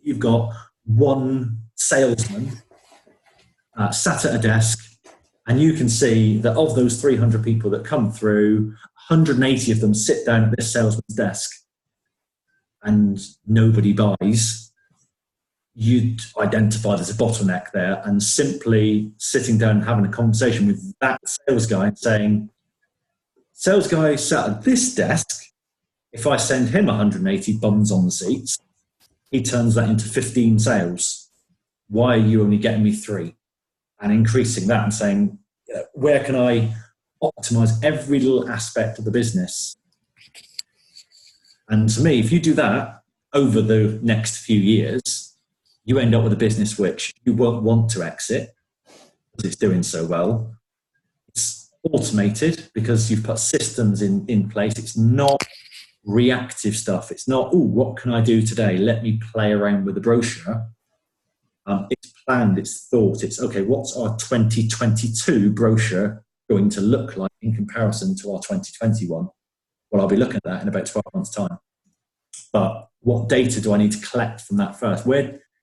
H: You've got one salesman sat at a desk, and you can see that of those 300 people that come through, 180 of them sit down at this salesman's desk and nobody buys. You'd identify there's a bottleneck there, and simply sitting down and having a conversation with that sales guy and saying, sales guy sat at this desk, if I send him 180 bums on the seats, he turns that into 15 sales. why are you only getting me 3? And increasing that and saying, where can I optimize every little aspect of the business? And to me, if you do that over the next few years, you end up with a business which you won't want to exit because it's doing so well. It's automated because you've put systems in place. It's not reactive stuff. It's not, oh, what can I do today? Let me play around with the brochure. It's planned, it's thought, it's, okay, what's our 2022 brochure going to look like in comparison to our 2021? Well, I'll be looking at that in about 12 months' time. But what data do I need to collect from that first?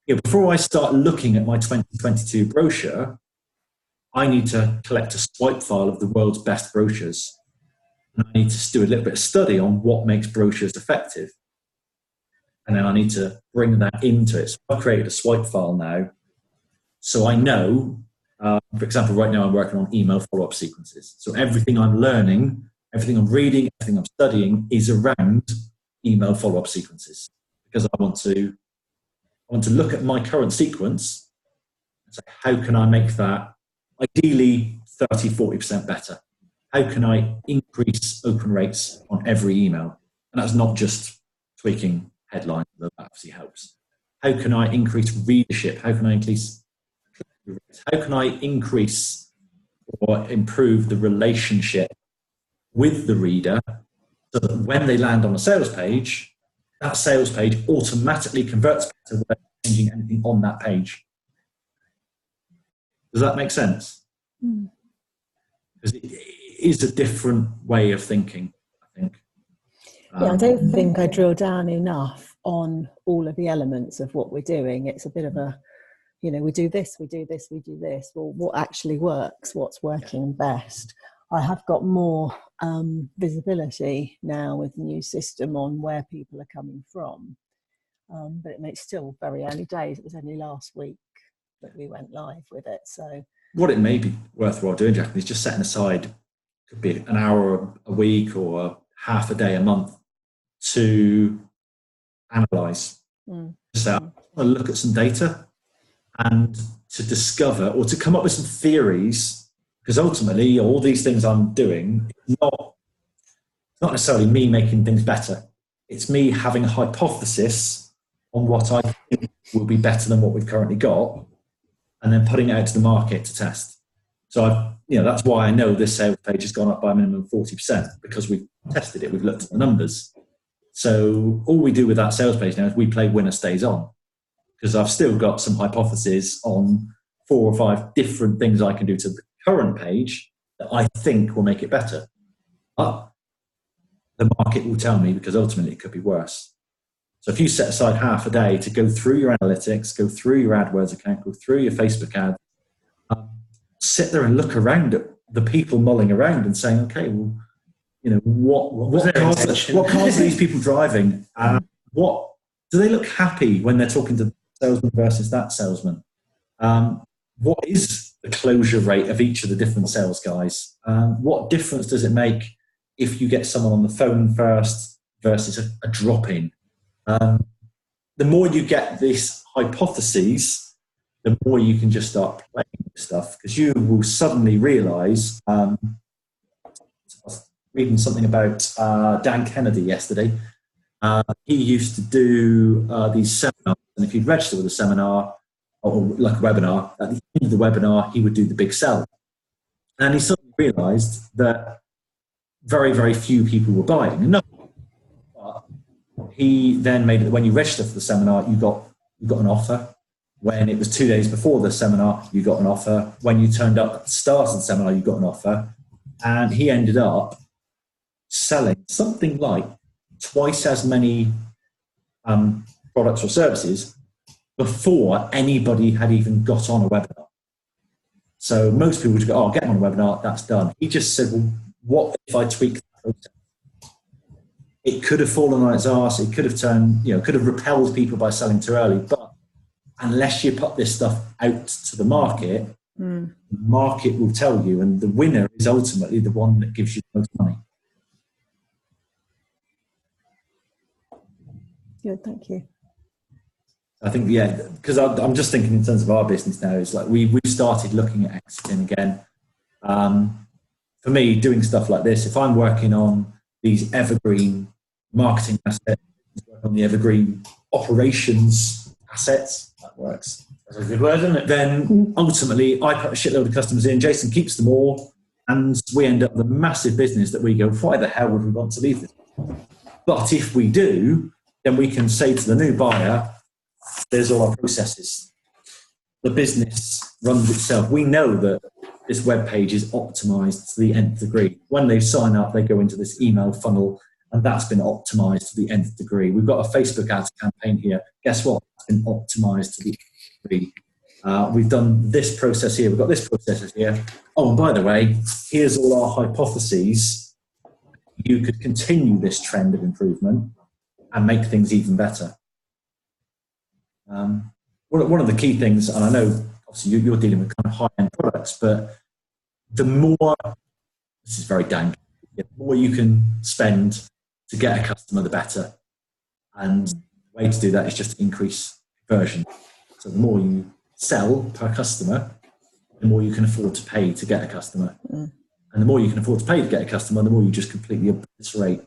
H: Before I start looking at my 2022 brochure, I need to collect a swipe file of the world's best brochures. And I need to do a little bit of study on what makes brochures effective. And then I need to bring that into it. So I've created a swipe file now. So I know, for example, right now I'm working on email follow-up sequences. So everything I'm learning, everything I'm reading, everything I'm studying is around email follow-up sequences. Because I want to look at my current sequence and say, how can I make that ideally 30, 40% better? How can I increase open rates on every email? And that's not just tweaking headlines, that obviously helps. How can I increase readership? How can I increase or improve the relationship with the reader so that when they land on a sales page, that sales page automatically converts to without changing anything on that page? Does that make sense? Because it is a different way of thinking, I think.
C: Yeah, I don't think I drill down enough on all of the elements of what we're doing. It's a bit of a, we do this, we do this, we do this. Well, what actually works? What's working best? I have got more visibility now with the new system on where people are coming from. But it's still very early days. It was only last week that we went live with it. So
H: what it may be worthwhile doing, Jack, is just setting aside, could be an hour a week or half a day a month, to analyze. So I want to look at some data and to discover or to come up with some theories, because ultimately all these things I'm doing, it's not necessarily me making things better. It's me having a hypothesis on what I think will be better than what we've currently got, and then putting it out to the market to test. So that's why I know this sales page has gone up by a minimum of 40%, because we've tested it, we've looked at the numbers. So all we do with that sales page now is we play winner stays on, because I've still got some hypotheses on 4 or 5 different things I can do to the current page that I think will make it better. But the market will tell me, because ultimately it could be worse. So if you set aside half a day to go through your analytics, go through your AdWords account, go through your Facebook ad, sit there and look around at the people mulling around and saying, okay, well, what cars are these people driving? What do they look happy when they're talking to the salesman versus that salesman? What is the closure rate of each of the different sales guys? What difference does it make if you get someone on the phone first versus a drop-in? The more you get this hypotheses, the more you can just start playing with stuff, because you will suddenly realize, I was reading something about Dan Kennedy yesterday. He used to do these seminars, and if you'd register with a seminar or like a webinar, at the end of the webinar, he would do the big sell. And he suddenly realized that very, very few people were buying. No, he then made it that when you register for the seminar, you got an offer. When it was 2 days before the seminar, you got an offer. When you turned up at the start of the seminar, you got an offer. And he ended up selling something like twice as many products or services before anybody had even got on a webinar. So most people would go, oh, I'll get on a webinar, that's done. He just said, well, what if I tweak the process? It could have fallen on its arse. It could have could have repelled people by selling too early. But unless you put this stuff out to the market, the market will tell you, and the winner is ultimately the one that gives you the most money.
C: Good, thank you.
H: I think, yeah, because I'm just thinking in terms of our business now, it's like we've started looking at exiting again. For me, doing stuff like this, if I'm working on these evergreen marketing assets, on the evergreen operations assets, that works.
A: That's a good word, isn't it?
H: Then ultimately, I put a shitload of customers in, Jason keeps them all, and we end up with a massive business that we go, why the hell would we want to leave this? But if we do, then we can say to the new buyer, there's all our processes. The business runs itself. We know that this web page is optimized to the nth degree. When they sign up, they go into this email funnel, and that's been optimized to the nth degree. We've got a Facebook ads campaign here. Guess what? It's been optimized to the nth degree. We've done this process here. We've got this process here. Oh, and by the way, here's all our hypotheses. You could continue this trend of improvement and make things even better. One of the key things, and I know obviously you're dealing with kind of high-end products, but the more, this is very dank, the more you can spend to get a customer, the better. And the way to do that is just to increase conversion. So the more you sell per customer, the more you can afford to pay to get a customer. And the more you can afford to pay to get a customer, the more you just completely obliterate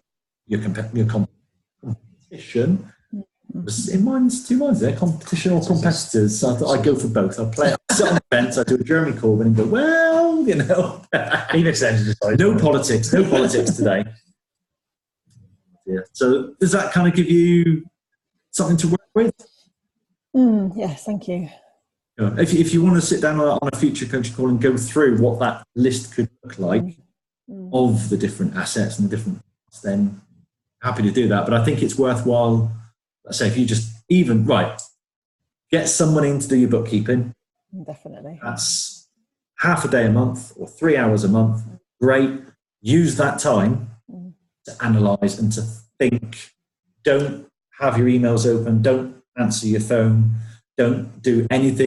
H: your competition. In mine's two minds there, competition or competitors. So I go for both. I sit on the fence, I do a Jeremy Corbyn and go, well, you know. No politics today. Yeah. So does that kind of give you something to work with?
C: Yes, thank you.
H: If you want to sit down on a future coaching call and go through what that list could look like of the different assets and the different, then happy to do that. But I think it's worthwhile. Let's say if you just get someone in to do your bookkeeping.
C: Definitely.
H: That's half a day a month or 3 hours a month. Great. Use that time to analyze and to think. Don't have your emails open. Don't answer your phone. Don't do anything.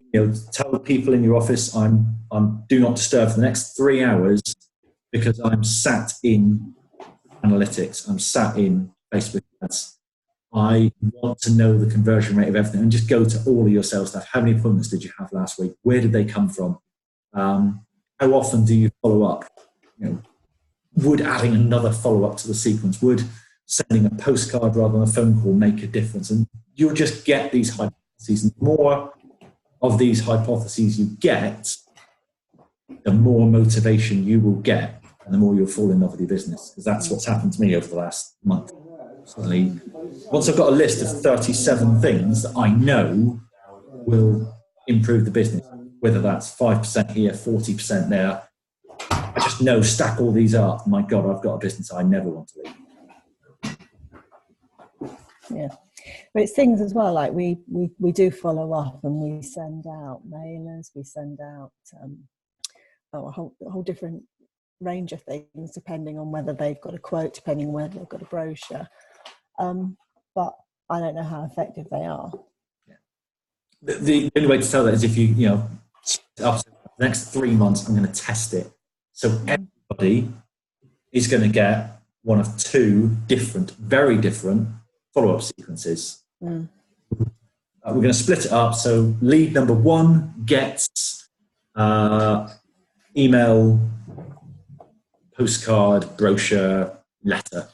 H: Tell people in your office I'm do not disturb for the next 3 hours because I'm sat in analytics. I'm sat in Facebook ads. I want to know the conversion rate of everything, and just go to all of your sales staff. How many appointments did you have last week? Where did they come from? How often do you follow up? Would adding another follow-up to the sequence, would sending a postcard rather than a phone call make a difference? And you'll just get these hypotheses. And the more of these hypotheses you get, the more motivation you will get, and the more you'll fall in love with your business. Because that's what's happened to me over the last month. Suddenly, once I've got a list of 37 things that I know will improve the business, whether that's 5% here, 40% there, I just know, stack all these up. My God, I've got a business I never want to leave.
C: Yeah, but it's things as well, like we do follow up and we send out mailers, we send out a whole different range of things depending on whether they've got a quote, depending on whether they've got a brochure. But I don't know how effective they are.
H: The only way to tell that is if you after the next 3 months, I'm going to test it. So everybody is going to get one of two very different follow-up sequences. We're going to split it up. So lead number 1 gets email, postcard, brochure, letter.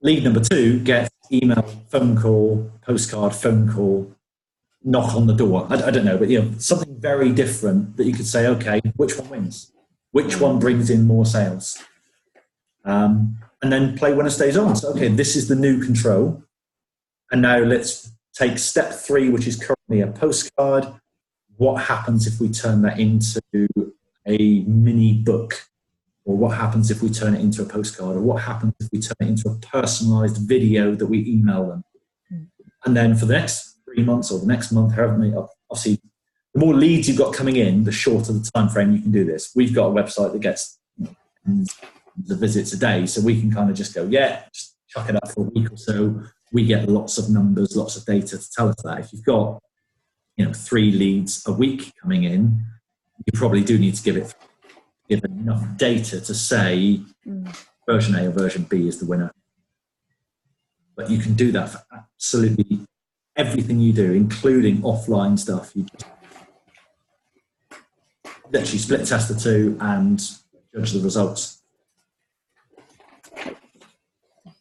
H: Lead number 2 gets email, phone call, postcard, phone call, knock on the door. I don't know, but something very different that you could say, okay, which one wins? Which one brings in more sales? And then play winner stays on. So, okay, this is the new control. And now let's take step 3, which is currently a postcard. What happens if we turn that into a mini book? Or what happens if we turn it into a postcard? Or what happens if we turn it into a personalized video that we email them? And then for the next 3 months or the next month, however many, obviously, the more leads you've got coming in, the shorter the time frame you can do this. We've got a website that gets the visits a day, so we can kind of just go, just chuck it up for a week or so. We get lots of numbers, lots of data to tell us that. If you've got 3 leads a week coming in, you probably do need to give enough data to say version A or version B is the winner. But you can do that for absolutely everything you do, including offline stuff, you just literally split test the two and judge the results.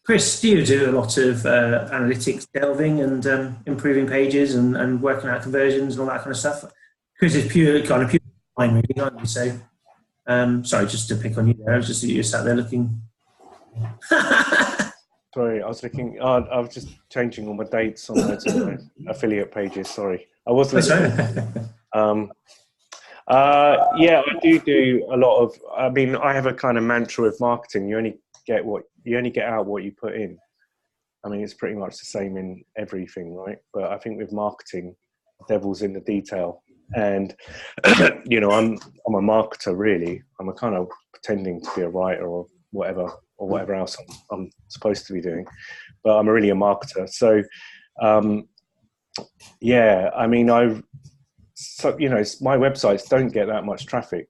A: Chris, do you do a lot of analytics delving and improving pages and working out conversions and all that kind of stuff? Chris is pure line reading, aren't you? So, sorry, just to pick on you there. I was just you sat there looking.
E: Sorry, I was looking. I was just changing all my dates on my affiliate pages. Sorry, I was listening. Yeah, I do a lot of. I mean, I have a kind of mantra with marketing. You only get out what you put in. I mean, it's pretty much the same in everything, right? But I think with marketing, the devil's in the detail. And you know, I'm a marketer, really. I'm a kind of pretending to be a writer or whatever else I'm supposed to be doing. But I'm really a marketer. So, yeah, I mean, you know, my websites don't get that much traffic,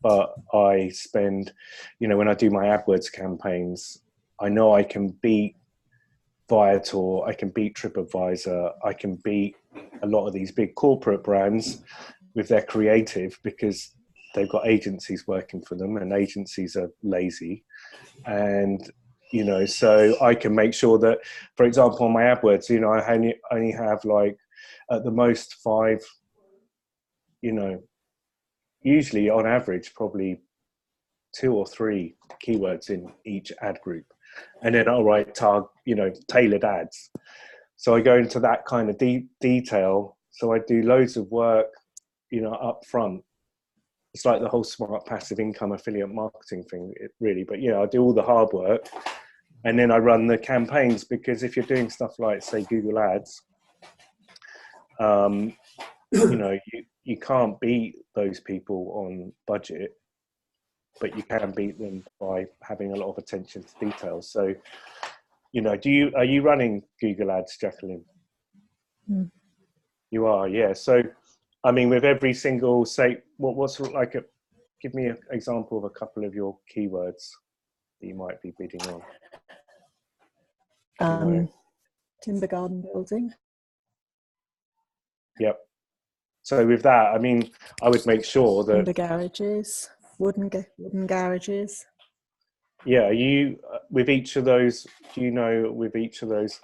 E: but I spend, you know, when I do my AdWords campaigns, I know I can beat Viator, I can beat TripAdvisor, I can beat a lot of these big corporate brands with their creative, because they've got agencies working for them, and agencies are lazy. And, you know, so I can make sure that, for example, on my AdWords, you know, I only have like at the most 5, you know, usually on average, probably 2 or 3 keywords in each ad group. And then I'll write tailored ads. So I go into that kind of detail. So I do loads of work, you know, up front. It's like the whole smart passive income affiliate marketing thing, really. But, you know, I do all the hard work, and then I run the campaigns, because if you're doing stuff like, say, Google Ads, you know, you can't beat those people on budget, but you can beat them by having a lot of attention to details. So, you know, are you running Google Ads, Jacqueline?
C: Mm.
E: You are, yeah. So, I mean, with every single, say, what's like give me an example of a couple of your keywords that you might be bidding on.
C: Timber garden building.
E: Yep. So with that, I mean, I would make sure that
C: Timber garages, wooden garages.
E: Yeah, you with each of those, do you know with each of those,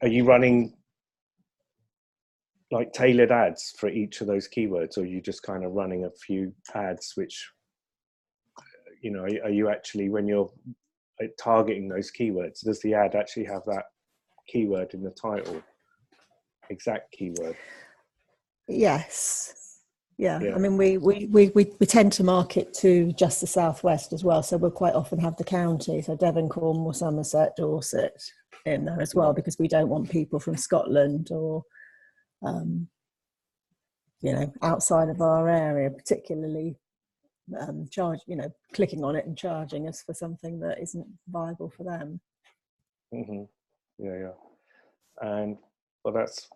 E: are you running like tailored ads for each of those keywords, or are you just kind of running a few ads which, you know, are you actually, when you're targeting those keywords, does the ad actually have that keyword in the title, exact keyword?
C: Yes. Yeah. I mean, we tend to market to just the southwest as well, so we'll quite often have the county, so Devon, Cornwall, Somerset, Dorset in there as well, because we don't want people from Scotland or you know, outside of our area, particularly clicking on it and charging us for something that isn't viable for them.
E: Mm-hmm. Yeah. And that's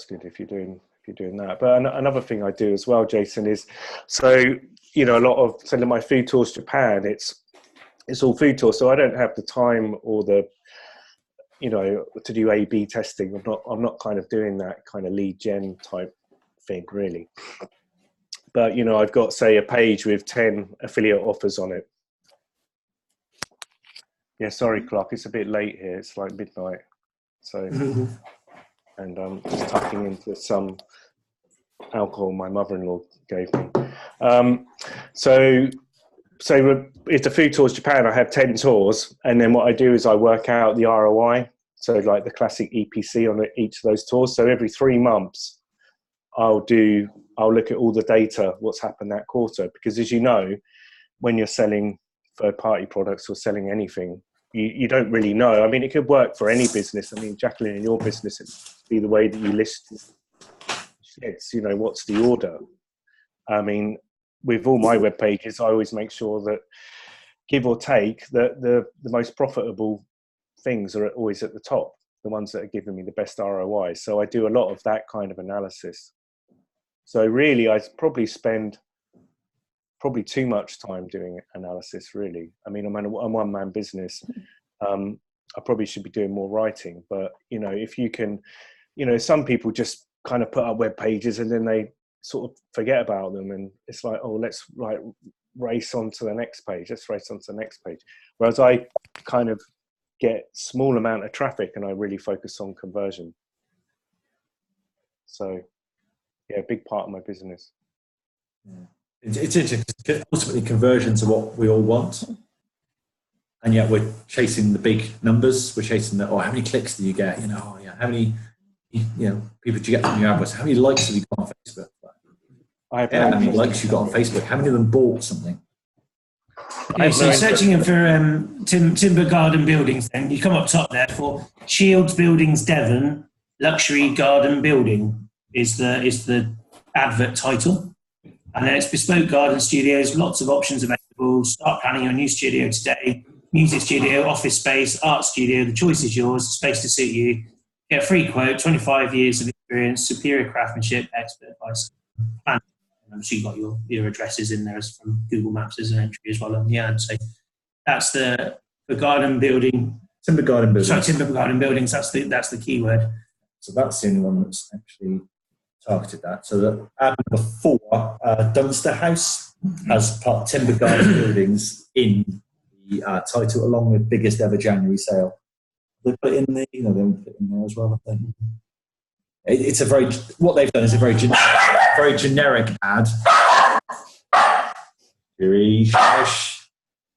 E: good if you're doing that. But another thing I do as well, Jason, is, so, you know, a lot of, so my Food Tours Japan, it's all food tours, so I don't have the time or the, you know, to do A/B testing. I'm not kind of doing that kind of lead gen type thing, really. But, you know, I've got, say, a page with 10 affiliate offers on it. Yeah, sorry, Clark, it's a bit late here. It's like midnight. So, and I'm just tucking into some alcohol my mother-in-law gave me. So it's a Food Tours Japan. I have 10 tours, and then what I do is I work out the ROI. So like the classic EPC on each of those tours. So every 3 months, I'll look at all the data, what's happened that quarter. Because as you know, when you're selling third-party products or selling anything, you don't really know. I mean, it could work for any business. I mean, Jacqueline, in your business, it'd be the way that you list sheds, you know, what's the order? I mean, with all my web pages, I always make sure that, give or take, that the most profitable things are always at the top, the ones that are giving me the best ROI. So I do a lot of that kind of analysis. So really, I probably spend too much time doing analysis, really. I mean, I'm a one-man business. I probably should be doing more writing, but, you know, if you can you know, some people just kind of put up web pages and then they sort of forget about them, and it's like, oh, let's like race on to the next page. Let's race on to the next page. Whereas I kind of get small amount of traffic and I really focus on conversion. So yeah, a big part of my business.
H: Yeah. It's interesting because ultimately conversions are what we all want, and yet we're chasing the big numbers. We're chasing the, oh, how many clicks do you get? You know, oh, yeah, how many, you know, people do you get from your AdWords? How many likes have you got on Facebook? How many likes you got on Facebook? How many of them bought something?
A: Okay, so searching for timber garden buildings, then you come up top there for Shields Buildings Devon luxury garden building is the advert title, and then it's bespoke garden studios. Lots of options available. Start planning your new studio today. Music studio, office space, art studio. The choice is yours. Space to suit you. Get a free quote. 25 years of experience, superior craftsmanship, expert advice. So you've got your addresses in there from Google Maps as an entry as well on the ad. So that's the garden building.
H: Timber garden buildings.
A: Sorry, timber garden buildings. That's the keyword.
H: So that's the only one that's actually targeted that. So the ad number 4, Dunster House, has part timber garden buildings in the title, along with biggest ever January sale. They put it in the, they put it in there as well, I think. It's a very, what they've done is a very generic ad. Very harsh.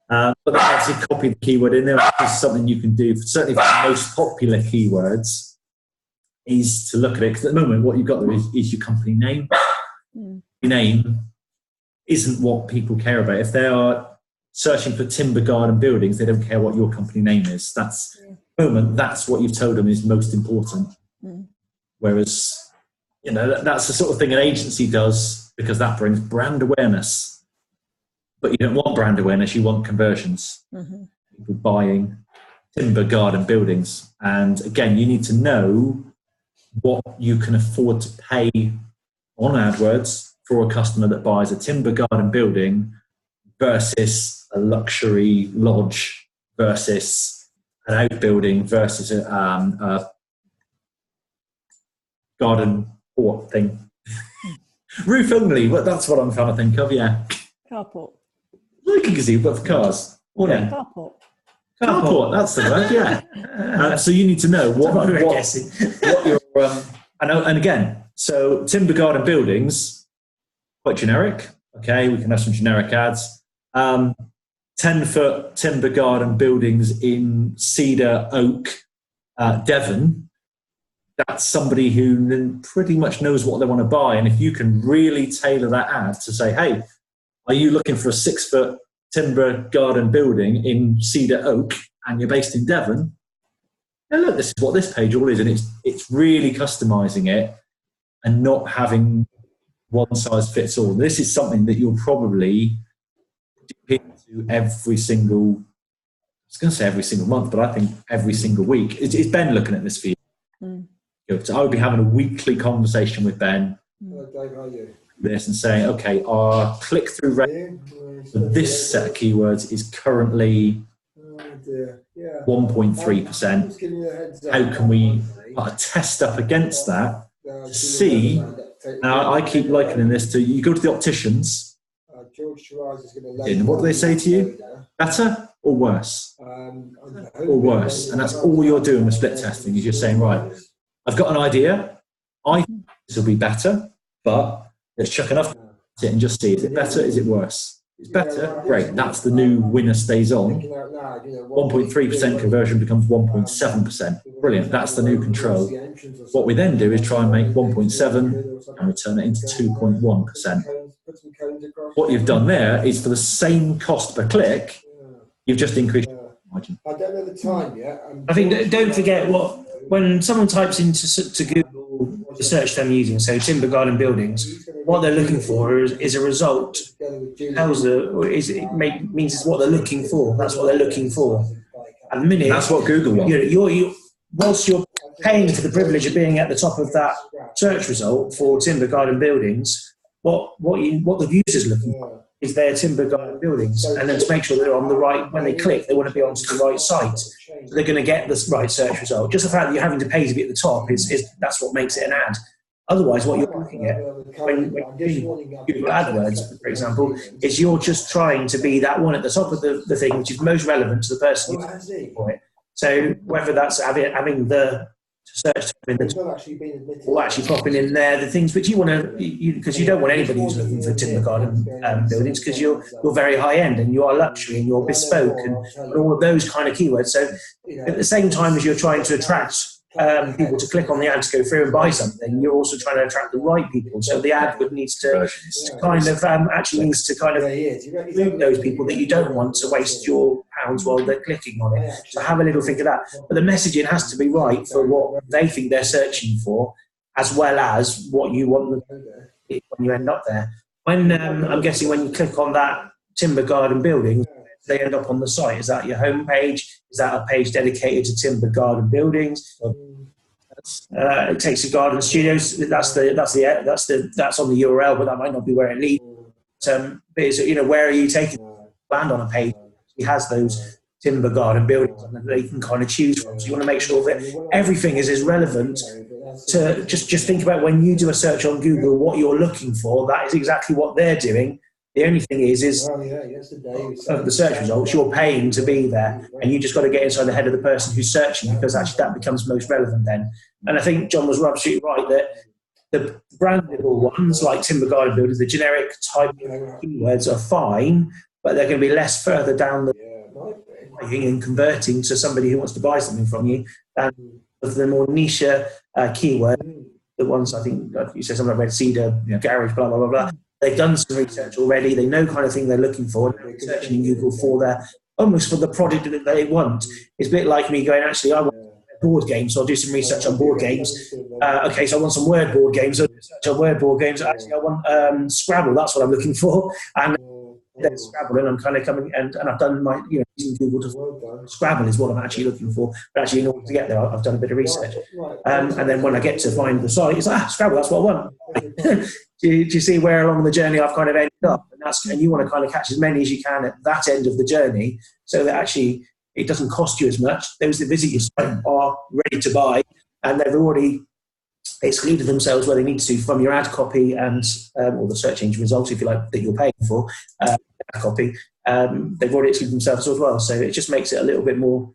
H: But they actually copy the keyword in there, which is something you can do, certainly for the most popular keywords, is to look at it. Because at the moment, what you've got there is your company name. Your name isn't what people care about. If they are searching for timber garden buildings, they don't care what your company name is. That's, at the moment, that's what you've told them is most important. Whereas, you know, that's the sort of thing an agency does because that brings brand awareness. But you don't want brand awareness, you want conversions. People buying timber garden buildings. And again, you need to know what you can afford to pay on AdWords for a customer that buys a timber garden building versus a luxury lodge versus an outbuilding versus a garden port thing. Roof only, but that's what I'm trying to think of, yeah.
C: Carport.
H: Like a gazebo, but for cars.
C: Yeah. Carport.
H: Carport, that's the word, yeah. So you need to know what your, and again, so timber garden buildings, quite generic. Okay, we can have some generic ads. 10-foot timber garden buildings in Cedar Oak, Devon. That's somebody who pretty much knows what they want to buy. And if you can really tailor that ad to say, hey, are you looking for a 6-foot timber garden building in Cedar Oak and you're based in Devon? Now look, this is what this page all is. And it's really customizing it and not having one size fits all. This is something that you'll probably dip into every single, I was going to say every single month, but I think every single week. Is Ben looking at this for you? So I would be having a weekly conversation with Ben.
I: Hello, Dave, how are you?
H: This and saying, okay, our click-through rate for this set of keywords is currently 1.3%. How can we put a test up against that to see? Now, I keep likening this to, you go to the opticians, and what do they say to you? Better or worse? Or worse. And that's all you're doing with split testing, is you're saying, right, I've got an idea. I think this will be better, but let's chuck enough at it and just see, is it better? Is it worse? It's better. Great. That's the new winner stays on. 1.3% conversion becomes 1.7%. Brilliant. That's the new control. What we then do is try and make 1.7 and return it into 2.1%. What you've done there is for the same cost per click, you've just increased margin.
I: I don't know the time yet.
A: I think don't forget when someone types into Google the search term using, so timber garden buildings, what they're looking for is a result. Means it's what they're looking for. That's what they're looking for. At the minute,
H: that's what Google wants.
A: Whilst you're paying for the privilege of being at the top of that search result for timber garden buildings, what the user's looking for is their timber garden buildings, and then to make sure they're on the right, when they click, they want to be onto the right site. So they're going to get the right search result. Just the fact that you're having to pay to be at the top is that's what makes it an ad. Otherwise, what you're looking at when you're doing Google AdWords, for example, is you're just trying to be that one at the top of the thing which is most relevant to the person who's looking for it. So whether that's having the search term in the top, or actually popping in there the things which you want to, because you don't want anybody who's looking for timber garden buildings, because you're very high end and you are luxury and you're bespoke and all of those kind of keywords. So at the same time as you're trying to attract people to click on the ad to go through and buy something, you're also trying to attract the right people. So the ad needs to kind of include those people that you don't want to waste your pounds while they're clicking on it. So have a little think of that. But the messaging has to be right for what they think they're searching for, as well as what you want them to do when you end up there. When I'm guessing when you click on that timber garden building, they end up on the site. Is that your home page? Is that a page dedicated to timber garden buildings? It takes you to Garden Studios. That's on the URL, but that might not be where it leads. But it's, where are you taking land on a page? It has those timber garden buildings that they can kind of choose from. So you want to make sure that everything is as relevant to just think about when you do a search on Google, what you're looking for. That is exactly what they're doing. The only thing is of the search results, you're paying to be there, and you just got to get inside the head of the person who's searching, because actually that becomes most relevant then. And I think John was absolutely right that the brandable ones like timber garden builders, the generic type of keywords are fine, but they're going to be less further down the buying and converting to somebody who wants to buy something from you than the more niche keyword. The ones I think, like you said, something like Red Cedar, garage, blah blah blah blah. They've done some research already. They know kind of thing they're looking for. They're searching in Google for almost for the product that they want. It's a bit like me going, actually, I want board games, so I'll do some research on board games. Okay, so I want some word board games. So I on word board games. Actually, I want Scrabble. That's what I'm looking for. And then Scrabble, and I'm kind of coming, and I've done my, using Google to Scrabble is what I'm actually looking for. But actually, in order to get there, I've done a bit of research. And then when I get to find the site, it's Scrabble, that's what I want. Do you see where along the journey I've kind of ended up? And you want to kind of catch as many as you can at that end of the journey, so that actually it doesn't cost you as much. Those that visit your site are ready to buy, and they've already excluded themselves where they need to from your ad copy and or the search engine results, if you like, that you're paying for ad copy. They've already excluded themselves as well, so it just makes it a little bit more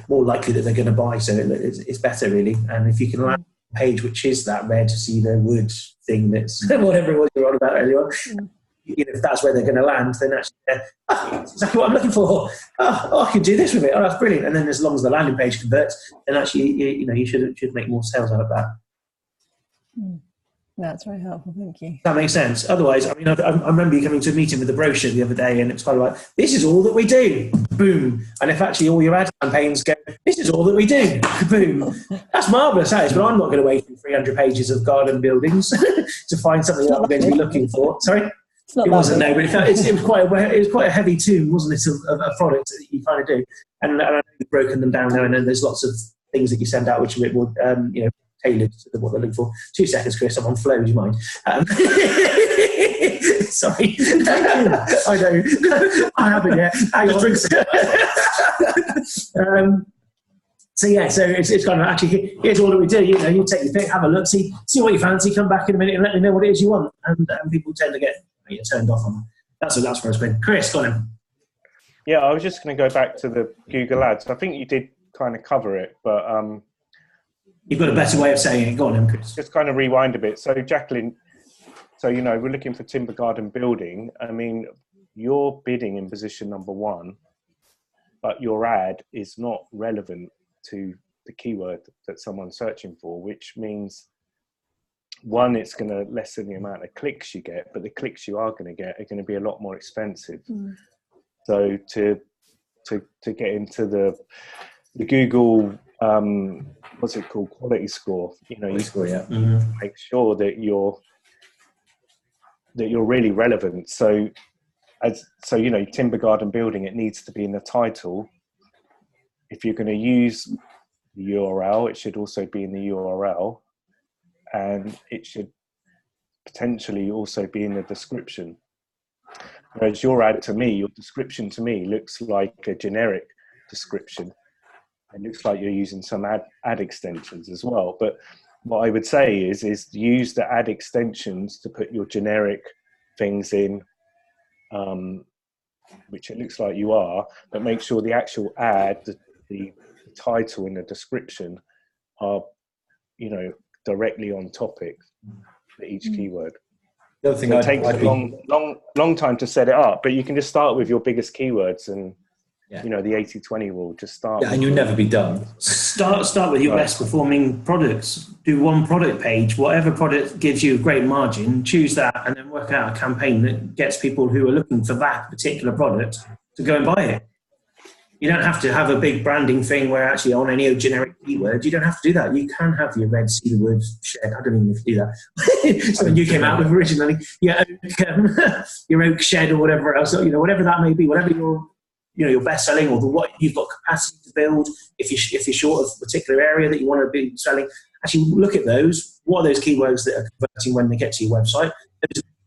A: likely that they're going to buy. So it's better really, and if you can land a page which is that Red Cedar wood thing, that's whatever it was you were on about earlier on. If that's where they're going to land, then actually, that's exactly what I'm looking for. I can do this with it. Oh, that's brilliant. And then as long as the landing page converts, then actually, you should make more sales out of that.
C: That's very helpful. Thank you.
A: That makes sense. Otherwise, I remember you coming to a meeting with the brochure the other day, and it's kind of like, this is all that we do. Boom. And if actually all your ad campaigns go, this is all that we do. Boom. That's marvellous, that is, but I'm not going to wait through 300 pages of garden buildings to find something that I'm going to be looking for. Sorry? It wasn't, no, but it was quite a heavy tune, wasn't it, of a product that you kind of do. And I know you've broken them down now, and then there's lots of things that you send out which are a bit more, tailored to what they're looking for. 2 seconds, Chris, I'm on flow, do you mind? Sorry. I know. I haven't yet. Hang on. So it's kind of actually, here's all that we do. You take your pick, have a look, see what you fancy, come back in a minute and let me know what it is you want. And people tend to get turned off on that. That's where it's been. Chris, go on.
E: Yeah, I was just going to go back to the Google Ads. I think you did kind of cover it, but
A: you've got a better way of saying it. Go on, then, Chris.
E: Just kind of rewind a bit. So, Jacqueline, we're looking for timber garden building. I mean, you're bidding in position number 1, but your ad is not relevant to the keyword that someone's searching for, which means, one, it's going to lessen the amount of clicks you get, but the clicks you are going to get are going to be a lot more expensive. So to get into the Google, what's it called, quality score, you score, make sure that you're really relevant. So timber garden building, it needs to be in the title. If you're going to use the URL, it should also be in the URL, and it should potentially also be in the description. Whereas your ad to me, your description to me looks like a generic description. It looks like you're using some ad extensions as well. But what I would say is use the ad extensions to put your generic things in, which it looks like you are, but make sure the actual ad, the title and the description are, you know, directly on topic for each keyword.
H: The other thing,
E: so it takes a long time to set it up, but you can just start with your biggest keywords and, you know, the 80-20 rule, just start.
H: Yeah, and you'll never be done.
A: Start with your best performing products. Do one product page, whatever product gives you a great margin, choose that, and then work out a campaign that gets people who are looking for that particular product to go and buy it. You don't have to have a big branding thing where actually on any generic keyword, you don't have to do that. You can have your red cedarwood shed. I don't even know if you do that. Something you came out with originally. Your oak shed or whatever else, you know, whatever that may be, whatever your best selling or what you've got capacity to build. If you're short of a particular area that you want to be selling, actually look at those. What are those keywords that are converting when they get to your website?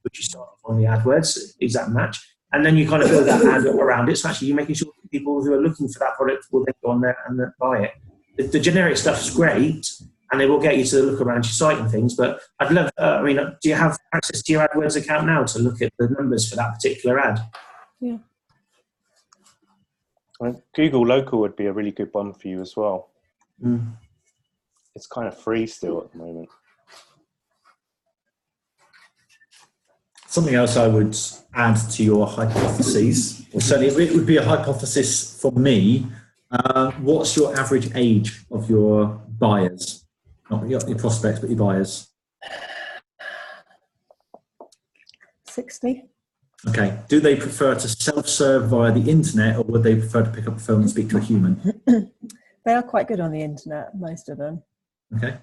A: Which you start off on the AdWords, exact match. And then you kind of build that ad around it. So actually you're making sure people who are looking for that product will then go on there and buy it. The generic stuff is great and they will get you to look around your site and things. But I'd love, do you have access to your AdWords account now to look at the numbers for that particular ad?
C: Yeah.
E: Google Local would be a really good one for you as well.
A: Mm.
E: It's kind of free still at the moment.
H: Something else I would add to your hypotheses, or certainly it would be a hypothesis for me. What's your average age of your buyers? Not your prospects, but your buyers.
C: 60.
H: Okay. Do they prefer to self-serve via the internet, or would they prefer to pick up the phone and speak to a human?
C: They are quite good on the internet, most of them.
H: Okay.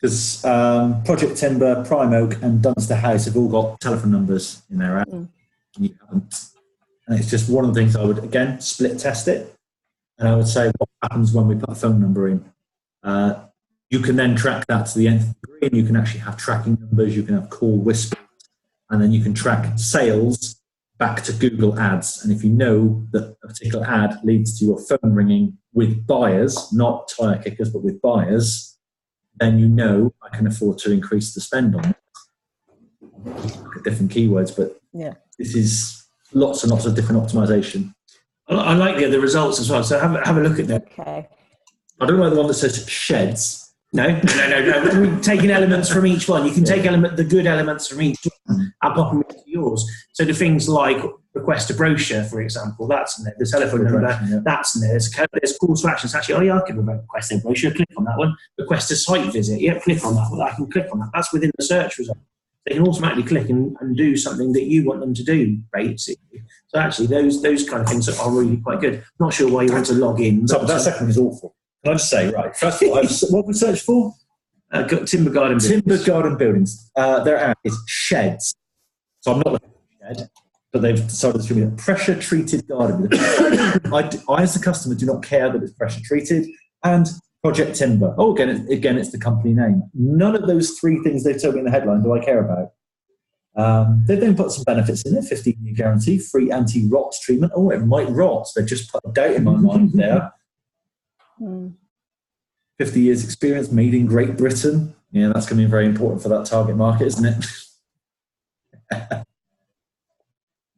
H: Because Project Timber, Prime Oak, and Dunster House have all got telephone numbers in their app. And you haven't. And it's just one of the things I would, again, split test it. And I would say what happens when we put a phone number in. You can then track that to the nth degree, and you can actually have tracking numbers, you can have call whispers, and then you can track sales back to Google Ads. And if you know that a particular ad leads to your phone ringing with buyers, not tire kickers, but with buyers, then you know I can afford to increase the spend on it. Look at different keywords, but this is lots and lots of different optimization.
A: I like the other results as well, so have a look at them.
C: Okay.
H: I don't like the one that says sheds.
A: No. We're taking elements from each one. You can take the good elements from each one and pop them into yours. So the things like request a brochure, for example, that's in there. The telephone number, that's in there. There's calls to actions. Actually, I can request a brochure. Click on that one. Request a site visit. Yeah, click on that one. I can click on that. That's within the search result. They can automatically click and do something that you want them to do, basically. So actually, those kind of things are really quite good. Not sure why you want to log in.
H: So that second one is awful. Can I just say, right, first of all, what we searched for?
A: Timber garden
H: buildings. Their ad is sheds. So I'm not looking at shed, but they've decided to be a pressure-treated garden. I, as the customer, do not care that it's pressure-treated. And Project Timber. Oh, again, it's the company name. None of those three things they've told me in the headline do I care about. They've then put some benefits in it: 15-year guarantee, free anti-rot treatment. Oh, it might rot. They've just put a doubt in my mind there. 50 years experience, made in Great Britain. Yeah, that's going to be very important for that target market, isn't it?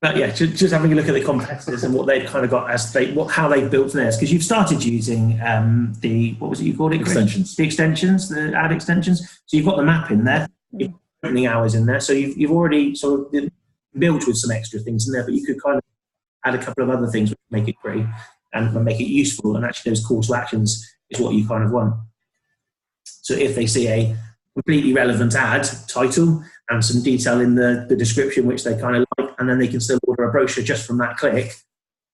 A: But yeah, just having a look at the competitors and what they've kind of got as how they've built theirs, because you've started using what was it you called it?
H: Extensions.
A: The extensions, the ad extensions. So you've got the map in there, you've got opening hours in there. So you've already sort of built with some extra things in there, but you could kind of add a couple of other things which make it great and make it useful. And actually those call to actions is what you kind of want. So if they see a completely relevant ad title and some detail in the description which they kind of like, and then they can still order a brochure just from that click,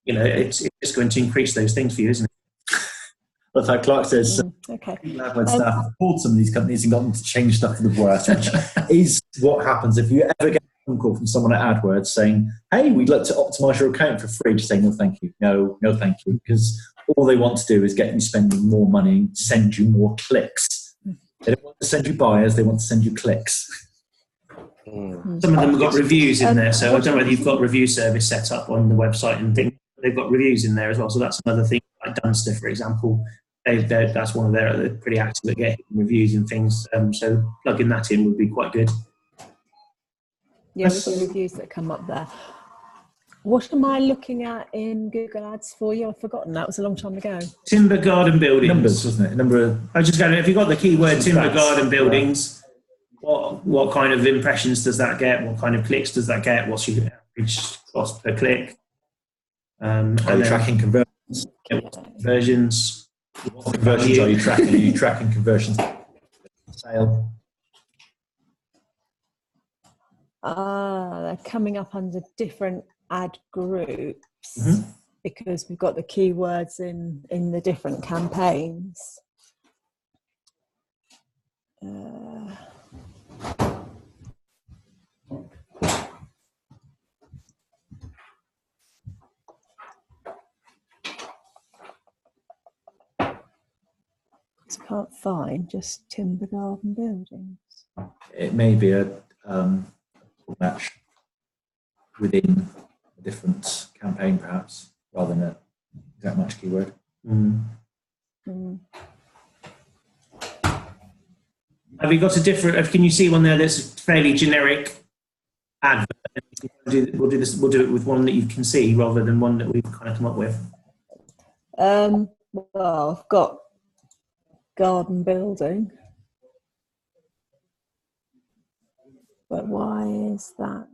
A: you know, it's going to increase those things for you, isn't it?
H: That's how Clark says.
C: Okay.
H: AdWords staff have called some of these companies and got them to change stuff for the worse, which is what happens if you ever get a phone call from someone at AdWords saying, "Hey, we'd like to optimize your account for free." Just say, "No, thank you. No, thank you," because all they want to do is get you spending more money and send you more clicks. They don't want to send you buyers; they want to send you clicks.
A: Some of them have got reviews in there, so I don't know whether you've got review service set up on the website and things. They've got reviews in there as well, so that's another thing. Like Dunster, for example, that's one of they're pretty active at getting reviews and things. So plugging that in would be quite good.
C: Yeah, we've got reviews that come up there. What am I looking at in Google Ads for you? I've forgotten. That was a long time ago.
A: Timber garden buildings.
H: Numbers, wasn't it? Number of,
A: I was just going, if you've got the keyword timber
H: Stats,
A: garden buildings, what kind of impressions does that get? What kind of clicks does that get? What's your average cost per click?
H: are you tracking conversions?
A: Conversions.
H: What conversions are you tracking? Are you tracking conversions? Sale.
C: They're coming up under different ad groups
A: Mm-hmm.
C: because we've got the keywords in the different campaigns. I can't find just timber garden buildings.
H: It may be a match within a different campaign, perhaps, rather than a exact match keyword.
A: Have you got a different? Can you see one there that's fairly generic advert? We'll do this. We'll do it with one that you can see rather than one that we've kind of come up with.
C: Well, I've got garden building, but why is that?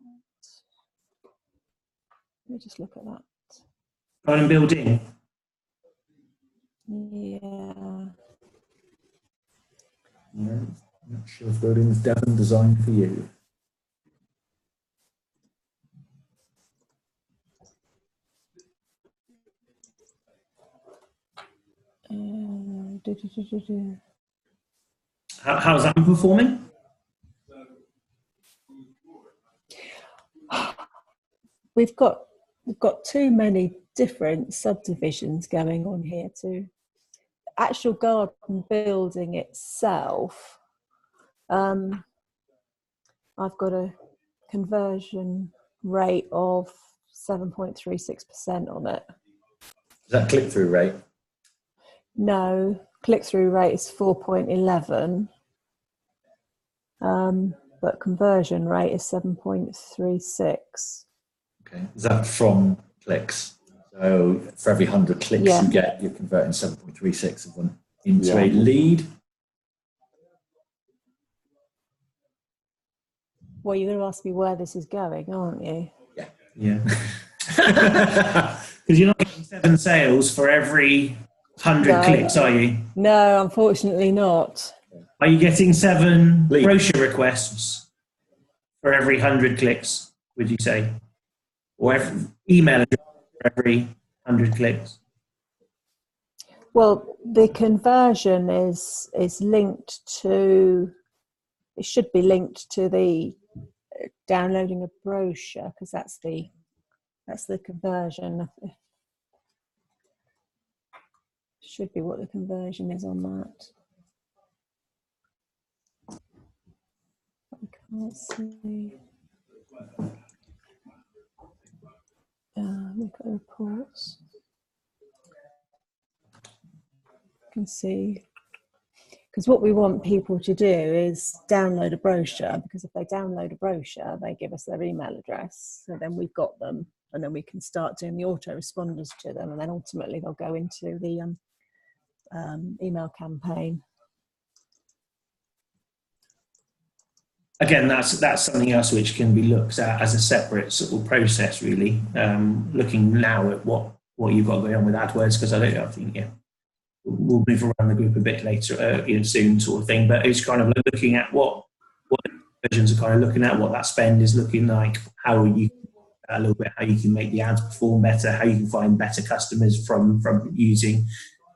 C: Let me just look at that.
A: Garden building.
C: Yeah.
H: No, not sure if buildings Devon designed for you.
A: How's that performing?
C: We've got too many different subdivisions going on here too. Actual garden building itself, I've got a conversion rate of 7.36% on it.
H: Is that click-through rate?
C: No, click-through rate is 4.11, but conversion rate is 7.36.
H: Okay. Is that from clicks? So for every 100 clicks you get, you're converting 7.36 of them into a lead.
C: Well, you're going to ask me where this is going, aren't you?
A: Yeah. Because you're not getting 7 sales for every 100 clicks, are you?
C: No, unfortunately not.
A: Are you getting 7 brochure requests for every 100 clicks, would you say? Or every email address for every 100 clicks?
C: Well, the conversion is linked to, it should be linked to the downloading a brochure, because that's the conversion. Should be what the conversion is on that. I can't see. Look at the reports. You can see, because what we want people to do is download a brochure, because if they download a brochure, they give us their email address, so then we've got them, and then we can start doing the autoresponders to them, and then ultimately they'll go into the email campaign.
A: Again, that's something else which can be looked at as a separate sort of process, really. Looking now at what you've got going on with AdWords, because I think we'll move around the group a bit later, soon, sort of thing. But it's kind of looking at what versions are kind of looking at, what that spend is looking like, how you a little bit how you can make the ads perform better, how you can find better customers from using.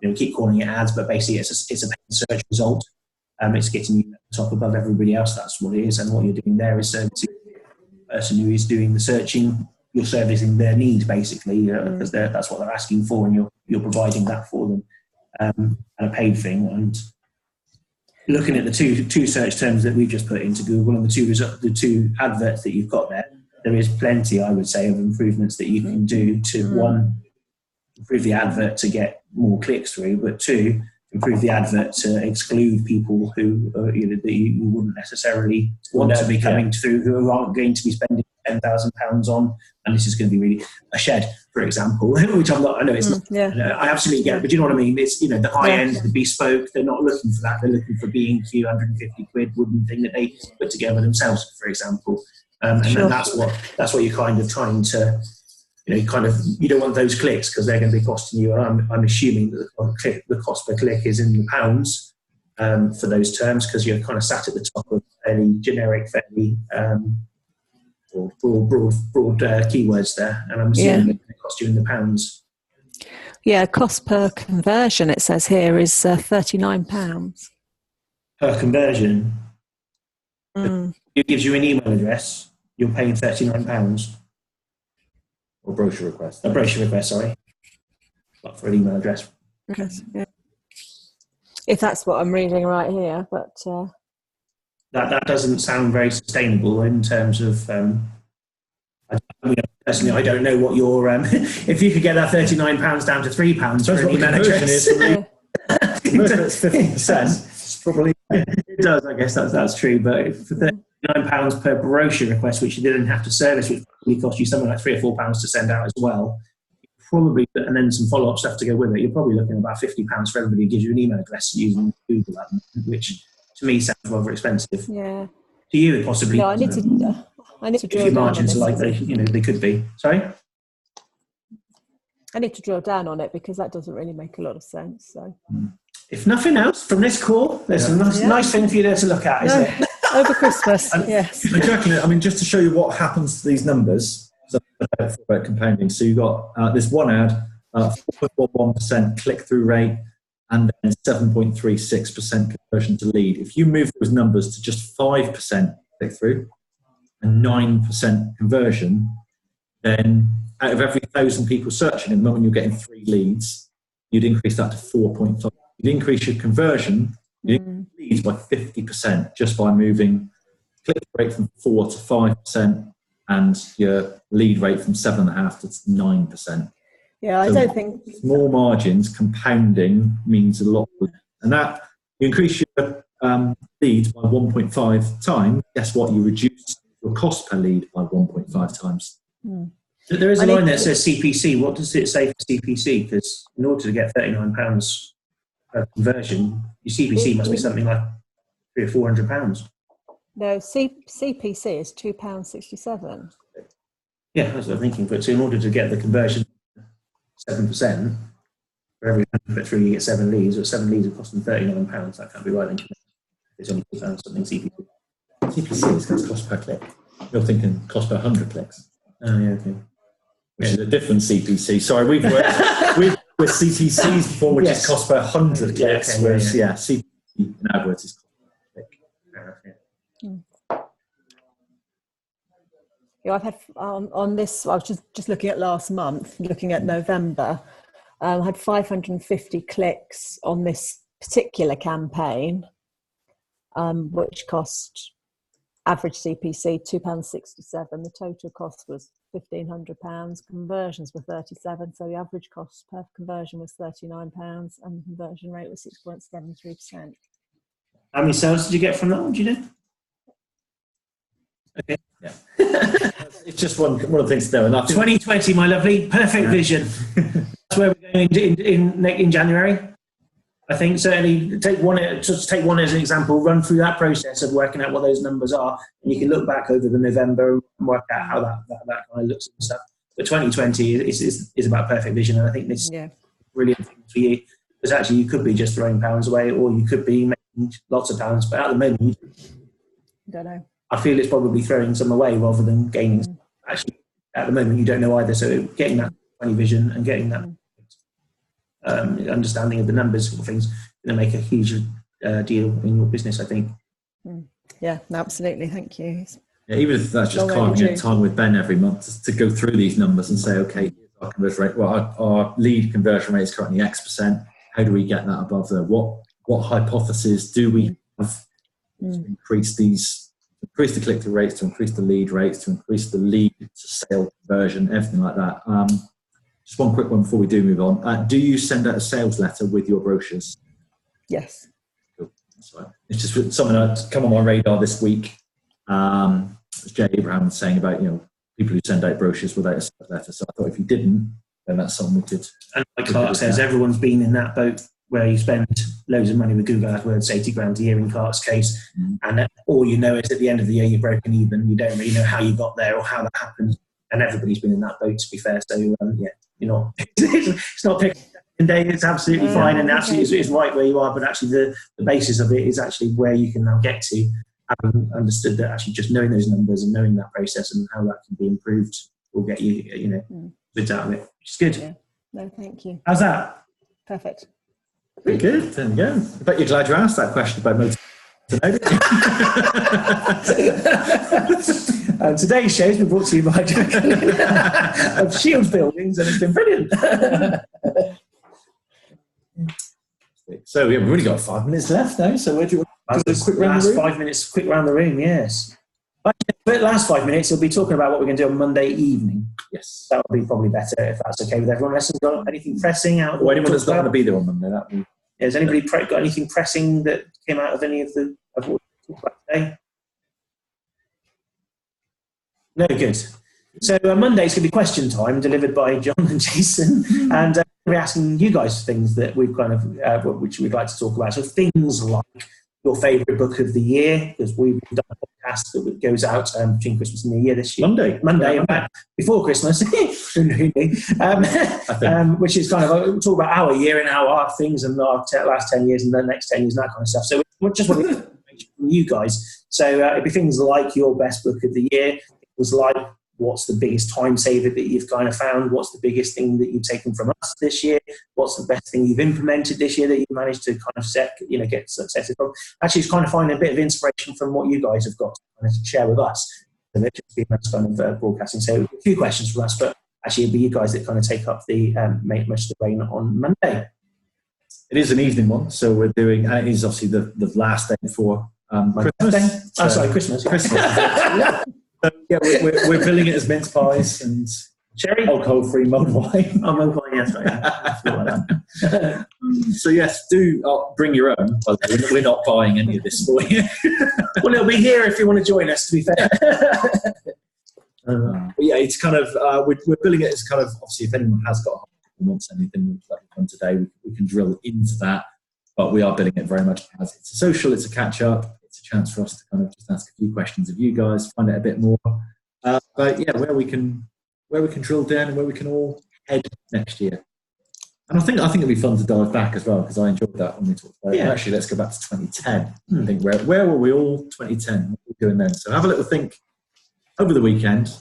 A: We keep calling it ads, but basically it's a paid search result. It's getting you at the top above everybody else. That's what it is. And what you're doing there is servicing the person who is doing the searching. You're servicing their need, basically, because that's what they're asking for, and you're providing that for them, and a paid thing. And looking at the two search terms that we've just put into Google and the two adverts that you've got there is plenty, I would say, of improvements that you can do to one, improve the advert to get more clicks through, but two, improve the advert to exclude people who that you wouldn't necessarily want to be coming through, who aren't going to be spending £10,000 on, and this is going to be really a shed, for example, which I'm not. I know it's not. I absolutely get it, but you know what I mean. It's the high end, the bespoke. They're not looking for that. They're looking for B&Q 150 quid wooden thing that they put together themselves, for example. And then that's what you're kind of trying to. You don't want those clicks because they're going to be costing you. And I'm assuming that the cost per click is in the pounds for those terms because you're kind of sat at the top of fairly generic, fairly broad keywords there, and I'm assuming it costs you in the pounds.
C: Yeah, cost per conversion, it says here, is £39
A: per conversion. It gives you an email address. You're paying £39.
H: Or brochure request.
A: A brochure request, sorry. Not for an email address.
C: Yes, yeah. If that's what I'm reading right here, but
A: that doesn't sound very sustainable in terms of. Personally, I don't know what your if you could get that £39 down to £3 for an email address.
H: It's 50%. It's probably
A: it does. I guess that's true, but for £39 per brochure request, which you didn't have to service, which probably cost you something like £3 or £4 to send out as well. Probably, and then some follow-up stuff to go with it. You're probably looking at about £50 for everybody who gives you an email address using Google, which to me sounds rather expensive.
C: Yeah.
A: To you, possibly.
C: No, I need to drill
A: if your
C: down
A: margins
C: on
A: are like they could be. Sorry.
C: I need to drill down on it because that doesn't really make a lot of sense. So,
A: if nothing else from this call, there's some nice thing for you there to look at, isn't it?
C: Over Christmas, yes.
H: Exactly. I mean, just to show you what happens to these numbers. About compounding. So you've got this one ad, 4.11% click-through rate, and then 7.36% conversion to lead. If you move those numbers to just 5% click-through and 9% conversion, then out of every 1,000 people searching, in the moment you're getting 3 leads, you'd increase that to 4.5. You'd increase your conversion, you'd increase leads by 50% just by moving click-through rate from 4 to 5%. And your lead rate from 7.5% to 9%.
C: Yeah, I don't think
H: small margins compounding means a lot. And that you increase your leads by 1.5 times. Guess what? You reduce your cost per lead by 1.5 times.
A: There is a line that says CPC. What does it say for CPC? Because in order to get £39 per conversion, your CPC must be something like £300 or £400.
C: No, CPC is £2.67.
A: Yeah, that's what I'm thinking. But so in order to get the conversion 7%, for every 100 put through, you get 7 leads, or 7 leads are costing £39. That can't be right. It's only £2 something CPC.
H: CPC is cost per click. You're thinking cost per 100 clicks.
A: Oh, yeah, okay.
H: Which is a different CPC. Sorry, we've worked with CPCs before, which is cost per 100 clicks.
A: Okay,
H: whereas, CPC in AdWords is cost per click.
C: Yeah, I've had on this. I was just looking at last month, looking at November. I had 550 clicks on this particular campaign, which cost average CPC £2.67. The total cost was £1,500. Conversions were 37, so the average cost per conversion was £39, and the conversion rate was 6.73%.
A: How many sales did you get from that one? Do you know? Okay.
H: Yeah. It's just one of the things to know. And
A: 2020, my lovely, perfect vision. That's where we're going in January. I think certainly take one as an example. Run through that process of working out what those numbers are, and you can look back over the November and work out how that kind of looks and stuff. But 2020 is about perfect vision, and I think this is brilliant thing for you because actually you could be just throwing pounds away, or you could be making lots of pounds. But at the moment,
C: don't know.
A: I feel it's probably throwing some away rather than gaining. Actually, at the moment, you don't know either. So getting that 20 vision and getting that understanding of the numbers and things going to make a huge deal in your business, I think.
C: Yeah, absolutely. Thank you.
H: Yeah, even if that's just carving out time with Ben every month to go through these numbers and say, okay, here's our conversion rate. Well, our lead conversion rate is currently X%. How do we get that above there? What hypothesis do we have to increase the click-through rates, to increase the lead rates, to increase the lead to sale conversion, everything like that. Just one quick one before we do move on. Do you send out a sales letter with your brochures?
C: Yes.
H: Cool. That's fine. It's just something that's come on my radar this week. As Jay Abraham was saying about, people who send out brochures without a sales letter. So I thought if you didn't, then that's something we could.
A: And like Clark says, everyone's been in that boat where you spend loads of money with Google AdWords, 80 grand a year in Clark's case, and all you know is at the end of the year you're broken even. You don't really know how you got there or how that happened. And everybody's been in that boat, to be fair. So you're not. It's not picking a day. It's absolutely fine, and absolutely it's right where you are. But actually, the basis of it is actually where you can now get to, having understood that actually just knowing those numbers and knowing that process and how that can be improved will get you, goods out of it. Which is good.
C: Yeah. No, thank you.
A: How's that?
C: Perfect.
H: Pretty good. There we go. I bet you're glad you asked that question about
A: Today's show has been brought to you by Jack of Shields Buildings, and it's been brilliant.
H: So we've only got 5 minutes left now. So where do you want to do a quick round the room?
A: 5 minutes, quick round the room, yes. But the last 5 minutes, we'll be talking about what we're going to do on Monday evening.
H: Yes.
A: That would be probably better if that's okay with everyone. Unless you've got anything pressing out.
H: Or anyone that's not going to be there on Monday. That would be...
A: Has anybody got anything pressing that came out of any of what we talked about today? No, good. So Monday's going to be question time, delivered by John and Jason, and we're asking you guys things that we've kind of which we'd like to talk about. So things like your favourite book of the year, because we've done a podcast that goes out between Christmas and New Year this year. Monday, in fact, before Christmas, which is kind of we'll talk about our year and our things and our last 10 years and the next 10 years and that kind of stuff. So we just want to from you guys. So it'd be things like your best book of the year. It was like, what's the biggest time saver that you've kind of found? What's the biggest thing that you've taken from us this year? What's the best thing you've implemented this year that you've managed to kind of get successes from? Actually, it's kind of finding a bit of inspiration from what you guys have got to kind of share with us. And it's just been kind of broadcasting. So a few questions from us, but actually it'll be you guys that kind of take up the most of the reign on Monday.
H: It is an evening one, so we're doing, and it is obviously the last day before Christmas.
A: Christmas.
H: So, yeah, we're billing it as mince pies and
A: cherry,
H: alcohol-free mulled wine.
A: Oh, mulled wine, yes, right.
H: So yes, do bring your own. Well, we're not buying any of this for you.
A: Well, it'll be here if you want to join us, to be fair.
H: But yeah, it's kind of we're billing it as kind of, obviously if anyone has got wants anything like we've done today, we can drill into that. But we are billing it very much as it's a social, it's a catch up. It's a chance for us to kind of just ask a few questions of you guys, find out a bit more. But yeah, where we can drill down and where we can all head next year. And I think it'll be fun to dive back as well, because I enjoyed that when we talked about it. Actually, let's go back to 2010. I think where were we all 2010? What were we doing then? So have a little think over the weekend.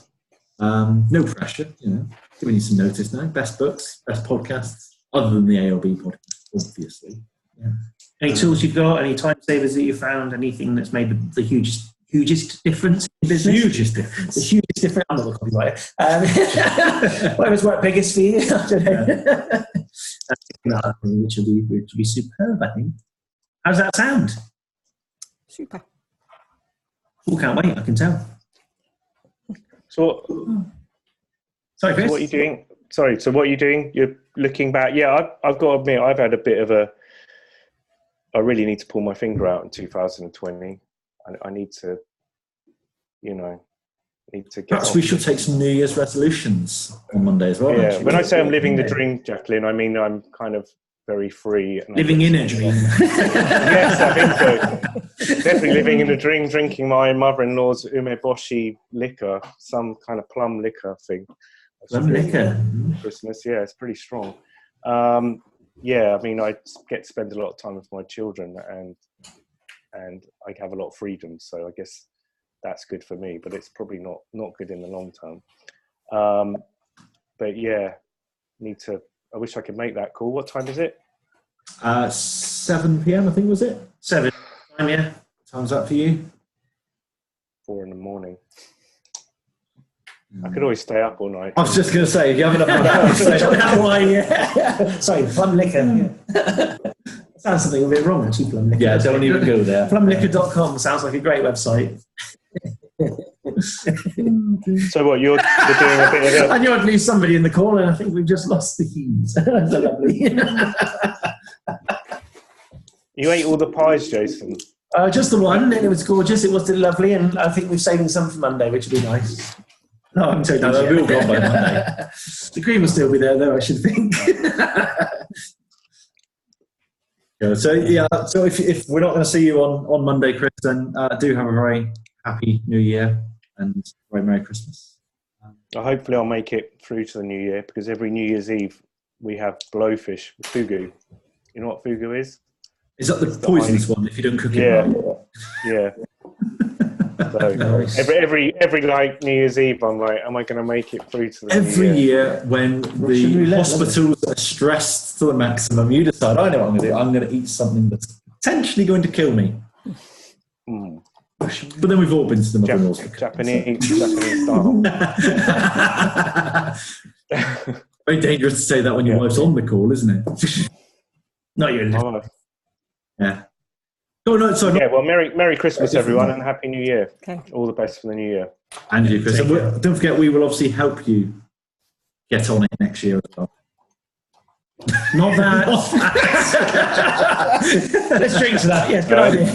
H: No pressure, giving you some notice now. Best books, best podcasts, other than the ALB podcast, obviously. Yeah.
A: Any tools you've got? Any time savers that you found? Anything that's made the hugest difference in business?
H: Hugest difference.
A: The hugest difference. I'm not a copywriter. Whatever's worked biggest for you. I don't know. Which will be superb, I think. How's that sound?
G: Super.
A: Oh, can't wait. I can tell.
E: So,
A: sorry, Chris.
E: So what are you doing? Sorry. So what are you doing? You're looking back. Yeah, I've got to admit, I've had a bit of a. I really need to pull my finger out in 2020. I need to, get.
H: Perhaps we should take some New Year's resolutions on Monday as well.
E: Yeah.
H: Actually.
E: When I say I'm living the dream, Jacqueline, I mean I'm kind of very free. And
A: living in a dream.
E: Yes, I think so. Definitely living in a dream, drinking my mother-in-law's umeboshi liquor, some kind of plum liquor thing.
A: Plum liquor.
E: Christmas, yeah, it's pretty strong. Yeah, I mean, I get to spend a lot of time with my children, and I have a lot of freedom. So I guess that's good for me, but it's probably not good in the long term. But yeah, I wish I could make that call. What time is it?
H: 7 p.m. I think, was it?
A: 7 time, yeah.
H: Time's up for you?
E: 4 a.m. I could always stay up all night.
H: I was just going to say, if you haven't enough wine,
A: Sorry, plum liquor. Sounds something a bit wrong, actually. Plumliquor.
H: Yeah, don't even go there.
A: Plumliquor.com sounds like a great website.
E: So what, you're doing a bit of
A: I knew I'd lose somebody in the call, and I think we've just lost the Hughes. That's lovely.
E: You ate all the pies, Jason.
A: Just the one, and it was gorgeous. It was lovely, and I think we're saving some for Monday, which will be nice. No, I'm taking
H: No, they'll be all gone by Monday.
A: The cream will still be there, though, I should think.
H: Yeah, so if we're not going to see you on Monday, Chris, then do have a very happy New Year and very Merry Christmas.
E: Hopefully I'll make it through to the New Year, because every New Year's Eve we have blowfish, fugu. You know what fugu is?
H: Is that the poisonous one if you don't cook it?
E: Yeah,
H: right?
E: yeah. So
A: Nice.
E: every like New Year's Eve, I'm like, am I going to make it through to the
H: Every
E: New Year?
H: year when
A: Russian
H: the
A: roulette,
H: hospitals are stressed to the maximum, you decide, I know what I'm going to do. I'm going to eat something that's potentially going to kill me.
E: Mm.
H: But then we've all been to the mother-in-law's.
E: Japanese style.
H: Very dangerous to say that when your wife's on the call, isn't it?
A: Not you.
E: Oh,
H: Yeah. Oh no, sorry.
E: yeah. Well, Merry Christmas, everyone, and Happy New Year.
C: Okay.
E: All the best for the New Year.
H: And you, Chris.
A: Take
H: And
A: care.
H: don't forget, we will obviously help you get on it next year as well.
A: Not that. Let's drink to that. Yes, good idea.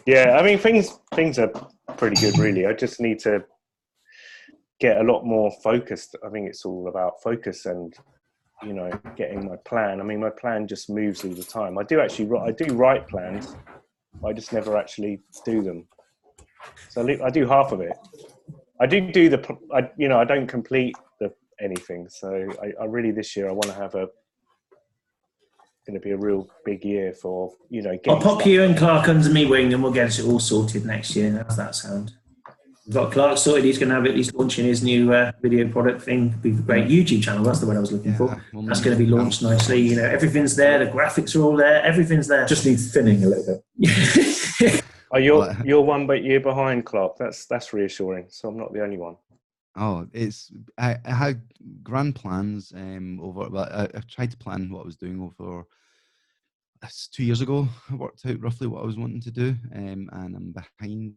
E: Yeah, I mean things are pretty good, really. I just need to get a lot more focused. I think it's all about focus and, you know, getting my plan. I mean, my plan just moves all the time. I do write plans, but I just never actually do them. So I do half of it. I do I don't complete anything. So I really, this year, I want to have going to be a real big year for, you know,
A: I'll pop
E: stuff.
A: you and Clark under me wing, and we'll get it all sorted next year. How's that sound? We've got Clark sorted. He's going to have it. He's launching his new video product thing. It'll be a great YouTube channel. That's the one I was looking for.
F: well,
A: That's going to be launched nicely. You know, everything's there. The graphics are all there. Everything's there.
H: Just needs thinning a little bit.
E: Oh, you're 1 year behind, Clark. That's reassuring. So I'm not the only one.
F: Oh, I had grand plans over. Well, I tried to plan what I was doing over. 2 years ago, I worked out roughly what I was wanting to do, and I'm behind.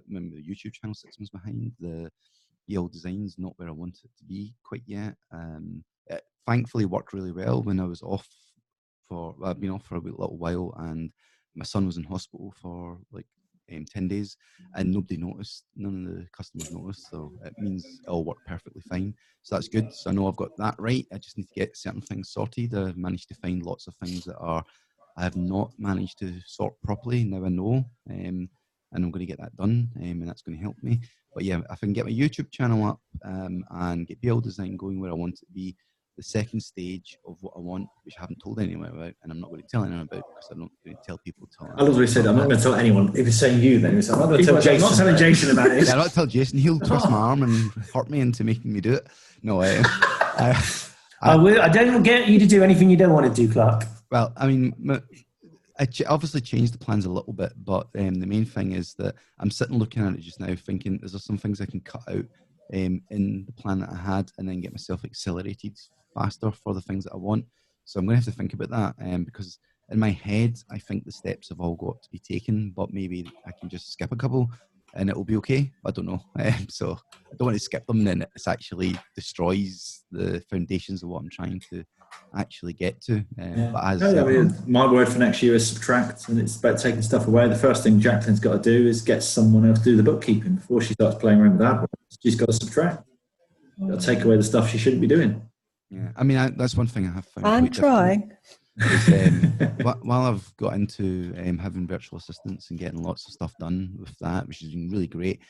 F: Remember, the YouTube channel 6 months behind. The Yale design's not where I want it to be quite yet. It thankfully worked really well when I was off I've been off for a little while, and my son was in hospital for like 10 days, and nobody noticed. None of the customers noticed, so it means it all worked perfectly fine. So that's good. So I know I've got that right. I just need to get certain things sorted. I've managed to find lots of things that I have not managed to sort properly. Now I know, and I'm going to get that done, and that's going to help me. But yeah, if I can get my YouTube channel up and get BL Design going where I want it to be, the second stage of what I want, which I haven't told anyone about, and I'm not going to tell anyone about because I'm not going to tell people.
H: I love what he said. I'm not going to tell anyone. If it's saying you, then I'm not going to tell Jason.
A: I'm not telling Jason about it.
F: Yeah, I'm not tell Jason. He'll twist my arm and hurt me into making me do it. No,
A: I don't get you to do anything you don't want to do, Clark.
F: well, I mean, I obviously changed the plans a little bit, but the main thing is that I'm sitting looking at it just now thinking, is there some things I can cut out in the plan that I had and then get myself accelerated faster for the things that I want? So I'm going to have to think about that because in my head, I think the steps have all got to be taken, but maybe I can just skip a couple and it'll be okay. I don't know. So I don't want to skip them, and then it actually destroys the foundations of what I'm trying to actually get to. But as
H: I mean, my word for next year is subtract, and it's about taking stuff away. The first thing Jacqueline's got to do is get someone else to do the bookkeeping before she starts playing around with AdWords. She's got to subtract. Got to take away the stuff she shouldn't be doing.
F: yeah, I mean, that's one thing I have found.
C: I'm
F: quite difficult.
C: trying.
F: Is, while I've got into having virtual assistants and getting lots of stuff done with that, which has been really great,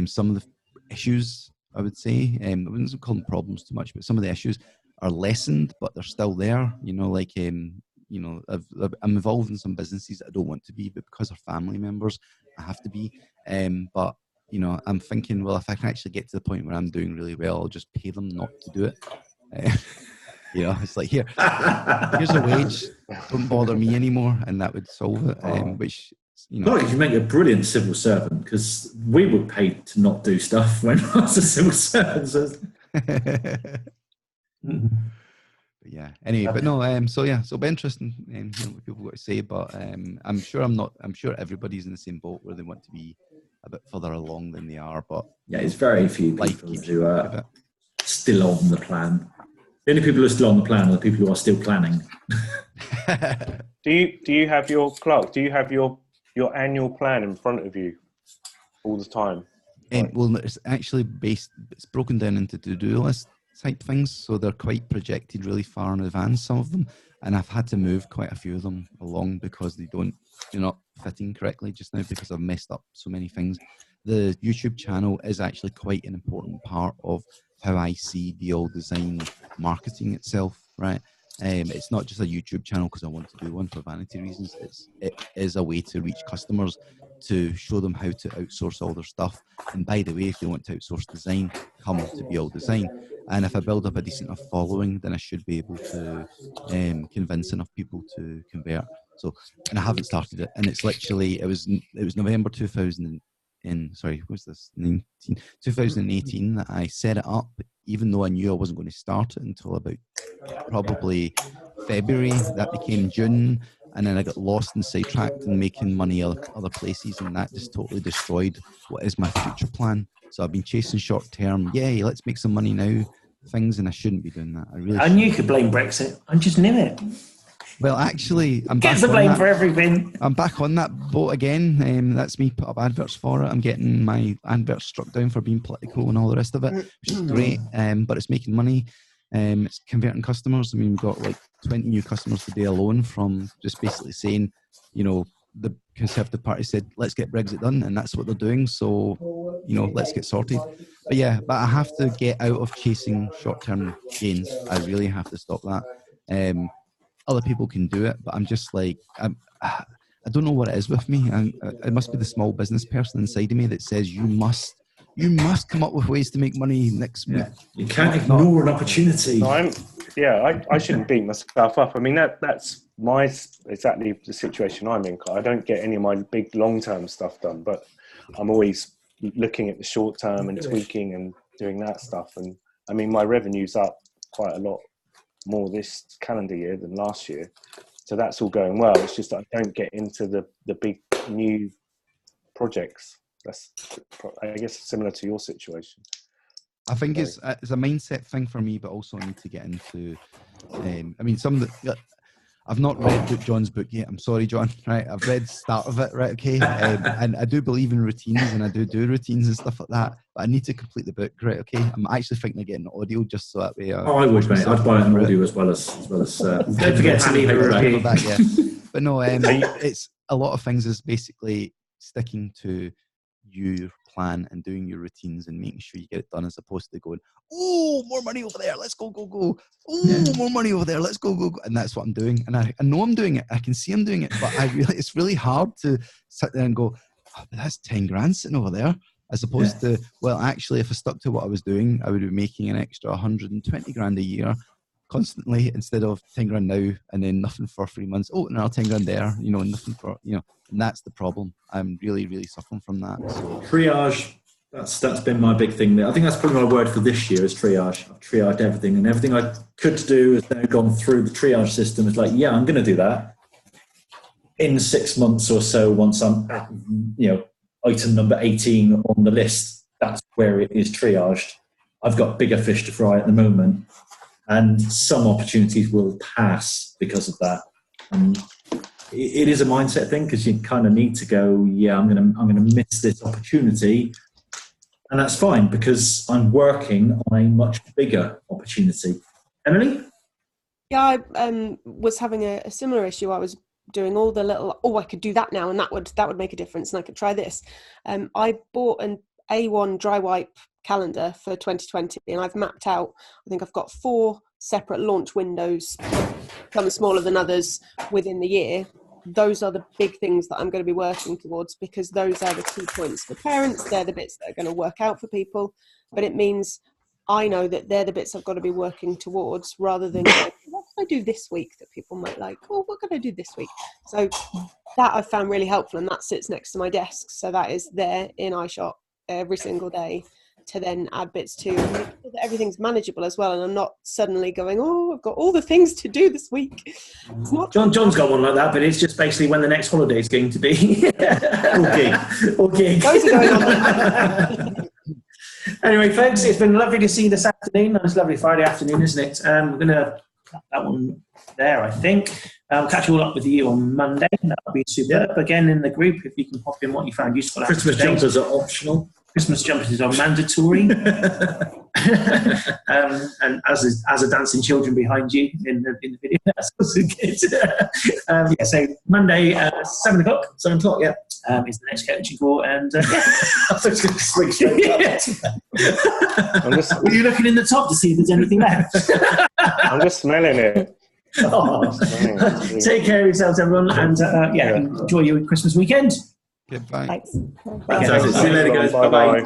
F: some of the issues, I would say, I wouldn't call them problems too much, but some of the issues are lessened, but they're still there. You know, like, you know, I'm involved in some businesses that I don't want to be, but because they're family members, I have to be. But, you know, I'm thinking, well, if I can actually get to the point where I'm doing really well, I'll just pay them not to do it. You know, it's like, here's a wage, don't bother me anymore, and that would solve it. Which, you know,
H: Like, you make a brilliant civil servant, because we were paid to not do stuff when I was a civil servant. So
F: But yeah, anyway, but no, so yeah, so it'll be interesting, hearing what people got to say. But I'm sure everybody's in the same boat where they want to be a bit further along than they are. But
H: Yeah, it's very few
F: life
H: people
F: keeps
H: who
F: you
H: are
F: a bit.
H: still on the plan. The only people who are still on the plan are the people who are still planning.
E: Do you have your Clark? Do you have your annual plan in front of you all the time?
F: Well, it's actually it's broken down into to-do list type things, so they're quite projected really far in advance, some of them, and I've had to move quite a few of them along because they're not fitting correctly just now because I've messed up so many things. The YouTube channel is actually quite an important part of how I see Be All Design marketing itself, right? It's not just a YouTube channel because I want to do one for vanity reasons. It is a way to reach customers, to show them how to outsource all their stuff. And by the way, if they want to outsource design, come to Be All Design. And if I build up a decent enough following, then I should be able to convince enough people to convert. So, and I haven't started it. And it's literally, it was November 2018 that I set it up, even though I knew I wasn't going to start it until about probably February. That became June, and then I got lost and sidetracked and making money other places, and that just totally destroyed what is my future plan. So I've been chasing short term, yay, let's make some money now things, and I shouldn't be doing that.
A: I knew you could blame Brexit. I just knew it.
F: Well, actually, I'm
A: Gets
F: back
A: the
F: on
A: blame
F: that.
A: for everything.
F: I'm back on that boat again. That's me put up adverts for it. I'm getting my adverts struck down for being political and all the rest of it, which is great. But it's making money. It's converting customers. I mean, we've got like 20 new customers today alone from just basically saying, the Conservative Party said, let's get Brexit done, and that's what they're doing. So, let's get sorted. But yeah, I have to get out of chasing short-term gains. I really have to stop that. Other people can do it, but I'm just like, I don't know what it is with me. It must be the small business person inside of me that says you must come up with ways to make money next week.
H: You can't ignore an opportunity.
E: No, I shouldn't beat myself up. I mean, that's exactly the situation I'm in. I don't get any of my big long-term stuff done, but I'm always looking at the short term and tweaking and doing that stuff. And I mean, my revenue's up quite a lot more this calendar year than last year, so that's all going well. It's just that I don't get into the big new projects. That's, I guess, similar to your situation.
F: I think it's a mindset thing for me, but also I need to get into. I mean, some of the. I've not read John's book yet. I'm sorry, John. Right, I've read the start of it. Right, okay. And I do believe in routines, and I do routines and stuff like that. But I need to complete the book. Right, okay. I'm actually thinking of getting an audio just so that way.
H: I would, mate. I'd buy an audio as well as. Don't
A: forget to leave a review.
F: But no, it's a lot of things is basically sticking to your plan and doing your routines and making sure you get it done, as opposed to going, oh, more money over there, let's go. Oh, more money over there, let's go. And that's what I'm doing. And I know I'm doing it. I can see I'm doing it, but it's really hard to sit there and go, oh, that's 10 grand sitting over there, as opposed to, well, actually, if I stuck to what I was doing, I would be making an extra 120 grand a year constantly, instead of 10 grand now and then nothing for 3 months. Oh, now 10 grand there, and nothing for, and that's the problem. I'm really, really suffering from that. So
H: triage, that's been my big thing there. I think that's probably my word for this year is triage. I've triaged everything, and everything I could do has now gone through the triage system. It's like, yeah, I'm going to do that in 6 months or so. Once I'm at, item number 18 on the list, that's where it is triaged. I've got bigger fish to fry at the moment, and some opportunities will pass because of that. And it is a mindset thing, because you kind of need to go, yeah, I'm gonna miss this opportunity, and that's fine because I'm working on a much bigger opportunity. Emily?
G: Yeah, I was having a similar issue. I was doing all the little, I could do that now, and that would make a difference, and I could try this. I bought an A1 dry wipe calendar for 2020, and I've mapped out, I think I've got 4 separate launch windows, some smaller than others, within the year. Those are the big things that I'm going to be working towards, because those are the key points for parents. They're the bits that are going to work out for people, but it means I know that they're the bits I've got to be working towards, rather than going, what can I do this week that people might like? Oh, what can I do this week? So that I've found really helpful, and that sits next to my desk. So that is there in iShop every single day to then add bits to, and make sure that everything's manageable as well. And I'm not suddenly going, oh, I've got all the things to do this week. It's not.
A: John's got one like that, but it's just basically when the next holiday is going to be. or gig.
G: Those are going on.
A: Anyway, folks, it's been lovely to see you this afternoon. It's a lovely Friday afternoon, isn't it? We're going to cut that one there, I think. I'll catch you all up with you on Monday. That'll be superb. Again, in the group, if you can pop in what you found useful.
H: Christmas jumpers are optional.
A: Christmas jumpers are mandatory. And as a dancing children behind you in the video, that's also good. Yeah, so Monday, 7 o'clock.
H: 7 o'clock, yeah.
A: Is the next coaching call, and yeah.
H: I was going to swing straight up.
A: Were you looking in the top to see if there's anything left?
E: I'm just smelling it.
A: Oh. Take care of yourselves, everyone, and yeah, enjoy your Christmas weekend.
F: Goodbye.
C: Thanks.
H: Fantastic. See you later, guys. Bye-bye.